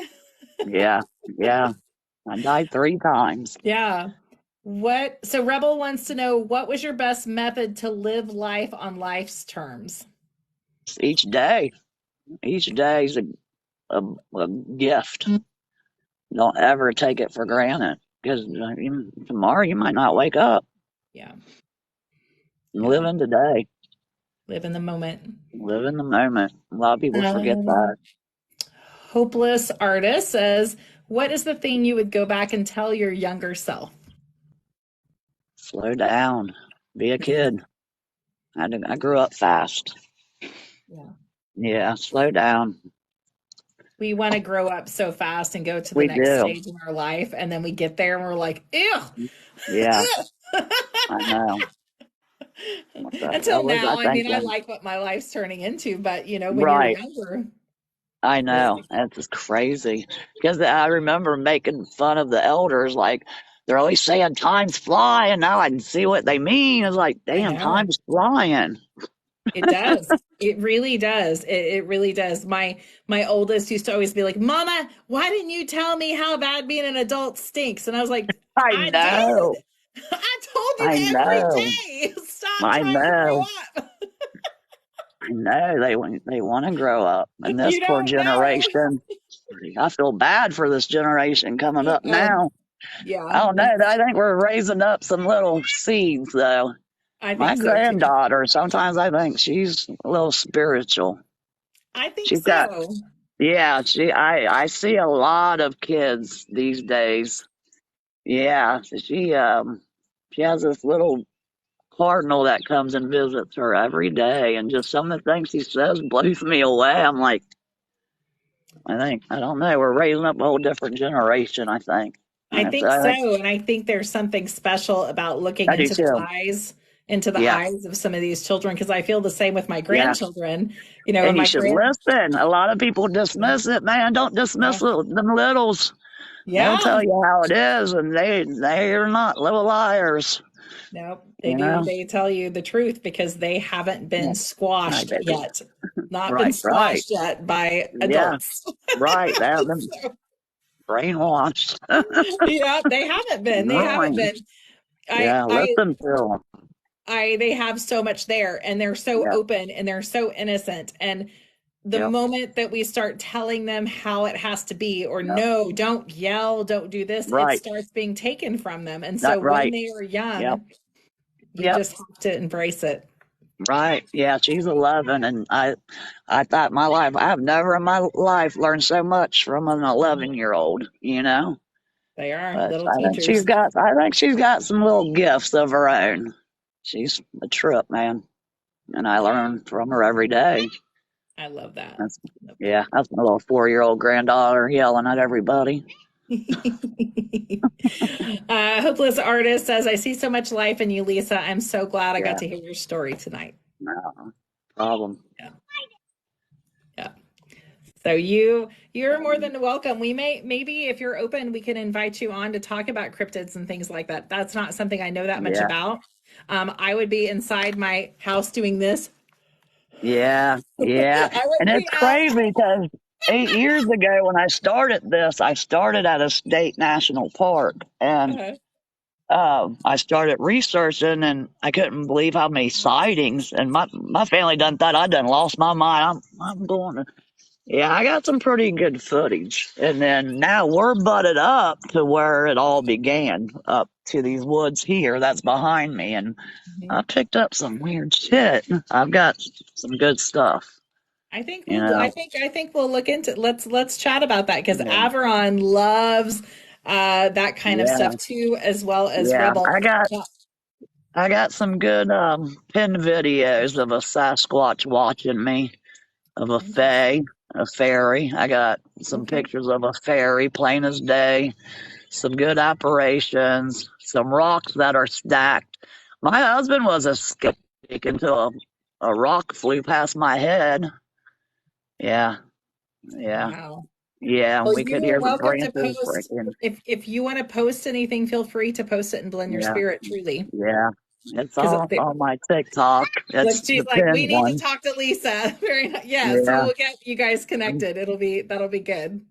Speaker 1: learn.
Speaker 3: Yeah. Yeah. I died 3 times.
Speaker 1: Yeah. So Rebel wants to know what was your best method to live life on life's terms?
Speaker 3: Each day. Each day is a, a gift. Don't ever take it for granted because tomorrow you might not wake up.
Speaker 1: Yeah.
Speaker 3: Live
Speaker 1: Yeah.
Speaker 3: in today.
Speaker 1: Live in the moment.
Speaker 3: Live in the moment. A lot of people forget
Speaker 1: Um,
Speaker 3: that.
Speaker 1: Hopeless artist says, what is the thing you would go back and tell your younger self?
Speaker 3: Slow down. Be a kid. I grew up fast.
Speaker 1: Yeah.
Speaker 3: Yeah, slow down.
Speaker 1: We want to grow up so fast and go to the
Speaker 3: We
Speaker 1: next
Speaker 3: do.
Speaker 1: stage in our life. And then we get there and we're like, ew.
Speaker 3: Yeah, I know. What the
Speaker 1: Until
Speaker 3: hell was I
Speaker 1: now, I mean, I
Speaker 3: thinking?
Speaker 1: like what my life's turning into, but when you're
Speaker 3: Right.
Speaker 1: younger,
Speaker 3: I
Speaker 1: it was
Speaker 3: know. That's just crazy. Because I remember making fun of the elders, like they're always saying time's flying. Now I can see what they mean. It's like,
Speaker 1: I
Speaker 3: damn,
Speaker 1: know.
Speaker 3: time's flying.
Speaker 1: It does. It really does. It really does. My oldest used to always be like, "Mama, why didn't you tell me how bad being an adult stinks?" And I was like,
Speaker 3: I
Speaker 1: "I
Speaker 3: know.
Speaker 1: did. I told you
Speaker 3: I
Speaker 1: every
Speaker 3: know.
Speaker 1: day. Stop
Speaker 3: I
Speaker 1: trying to grow
Speaker 3: know.
Speaker 1: up.
Speaker 3: I know. They want to grow up. And this
Speaker 1: You
Speaker 3: poor
Speaker 1: don't know."
Speaker 3: generation, I feel bad for this generation coming up now. I
Speaker 1: Yeah,
Speaker 3: don't know. I think we're raising up some little seeds, though.
Speaker 1: I
Speaker 3: My
Speaker 1: think so too.
Speaker 3: granddaughter, sometimes I think she's a little spiritual.
Speaker 1: I think
Speaker 3: She's got,
Speaker 1: so.
Speaker 3: yeah, I see a lot of kids these days. Yeah, she has this little cardinal that comes and visits her every day, and just some of the things he says blows me away. I'm like, I don't know, we're raising up a whole different generation, I think.
Speaker 1: I
Speaker 3: And
Speaker 1: think
Speaker 3: I think
Speaker 1: so, and I think there's something special about looking
Speaker 3: I do too.
Speaker 1: into the
Speaker 3: Yeah,
Speaker 1: eyes of some of these children because I feel the same with my
Speaker 3: yeah.
Speaker 1: grandchildren.
Speaker 3: And
Speaker 1: And
Speaker 3: you
Speaker 1: my
Speaker 3: should
Speaker 1: grand
Speaker 3: listen. A lot of people dismiss it, man. Don't dismiss
Speaker 1: yeah,
Speaker 3: them littles. They'll
Speaker 1: yeah,
Speaker 3: tell you how it is, and they're not little liars.
Speaker 1: no, they
Speaker 3: You
Speaker 1: do.
Speaker 3: know.
Speaker 1: They tell you the truth because they haven't
Speaker 3: Yeah.
Speaker 1: been
Speaker 3: Hi,
Speaker 1: squashed
Speaker 3: baby.
Speaker 1: yet. not been
Speaker 3: Right, right.
Speaker 1: squashed yet by
Speaker 3: Yeah,
Speaker 1: adults.
Speaker 3: right. They have been
Speaker 1: So,
Speaker 3: brainwashed.
Speaker 1: yeah, they haven't been. They haven't
Speaker 3: Right.
Speaker 1: been. I
Speaker 3: Yeah,
Speaker 1: I
Speaker 3: listen to them.
Speaker 1: they have so much there, and they're so
Speaker 3: Yep,
Speaker 1: open and they're so innocent. And the
Speaker 3: yep,
Speaker 1: moment that we start telling them how it has to be, or
Speaker 3: yep.
Speaker 1: no, don't yell, don't do this, it
Speaker 3: Right.
Speaker 1: starts being taken from them. And
Speaker 3: That
Speaker 1: so when
Speaker 3: right.
Speaker 1: they are
Speaker 3: Yep.
Speaker 1: young, you
Speaker 3: Yep.
Speaker 1: just have to embrace it.
Speaker 3: Right. Yeah, she's 11, and I thought my life. I've never in my life learned so much from an 11-year-old. You know,
Speaker 1: They are
Speaker 3: but
Speaker 1: little teachers.
Speaker 3: I think she's got some little gifts of her own. She's a trip, man, and I learn from her every day.
Speaker 1: I love that.
Speaker 3: That's
Speaker 1: Love
Speaker 3: yeah,
Speaker 1: that.
Speaker 3: that's my little 4-year-old granddaughter yelling at everybody.
Speaker 1: Hopeless artist says, I see so much life in you, Lisa. I'm so glad I got
Speaker 3: Yeah,
Speaker 1: to hear your story tonight.
Speaker 3: no problem.
Speaker 1: Yeah. Yeah. So you're more than welcome. We may maybe if you're open, we can invite you on to talk about cryptids and things like that. That's not something I know that much
Speaker 3: Yeah,
Speaker 1: about. I would be inside my house doing this.
Speaker 3: yeah, yeah,
Speaker 1: I
Speaker 3: and
Speaker 1: wouldn't be
Speaker 3: it's
Speaker 1: out.
Speaker 3: crazy because 8 years ago when I started this, I started at a state national park, and
Speaker 1: Uh,
Speaker 3: I started researching, and I couldn't believe how many sightings. And my family done thought I done lost my mind. I'm going to. Yeah, I got some pretty good footage. And then now we're butted up to where it all began, up to these woods here that's behind me. And I picked up some weird shit. I've got some good stuff, you know.
Speaker 1: I think we'll look into let's chat about that because
Speaker 3: Yeah,
Speaker 1: Averon loves that kind of
Speaker 3: yeah,
Speaker 1: stuff too, as well as
Speaker 3: yeah.
Speaker 1: Rebel. Yeah.
Speaker 3: I got some good pinned videos of a Sasquatch watching me, of a
Speaker 1: Interesting.
Speaker 3: fae, a fairy. I got some
Speaker 1: Okay.
Speaker 3: pictures of a fairy, plain as day. Some good apparitions, some rocks that are stacked. My husband was a skeptic until a rock flew past my head. Yeah, yeah,
Speaker 1: Wow.
Speaker 3: yeah. And
Speaker 1: Well,
Speaker 3: we could
Speaker 1: you are
Speaker 3: hear the
Speaker 1: welcome to
Speaker 3: branches
Speaker 1: post.
Speaker 3: breaking.
Speaker 1: If you want to post anything, feel free to post it and blend your
Speaker 3: Yeah,
Speaker 1: spirit truly.
Speaker 3: yeah. It's
Speaker 1: Because
Speaker 3: all on my TikTok. It's
Speaker 1: like
Speaker 3: the
Speaker 1: she's like, we
Speaker 3: pinned
Speaker 1: need to
Speaker 3: one.
Speaker 1: talk to Lisa. Very nice. Yeah, so
Speaker 3: Yeah,
Speaker 1: we'll get you guys connected. That'll be good.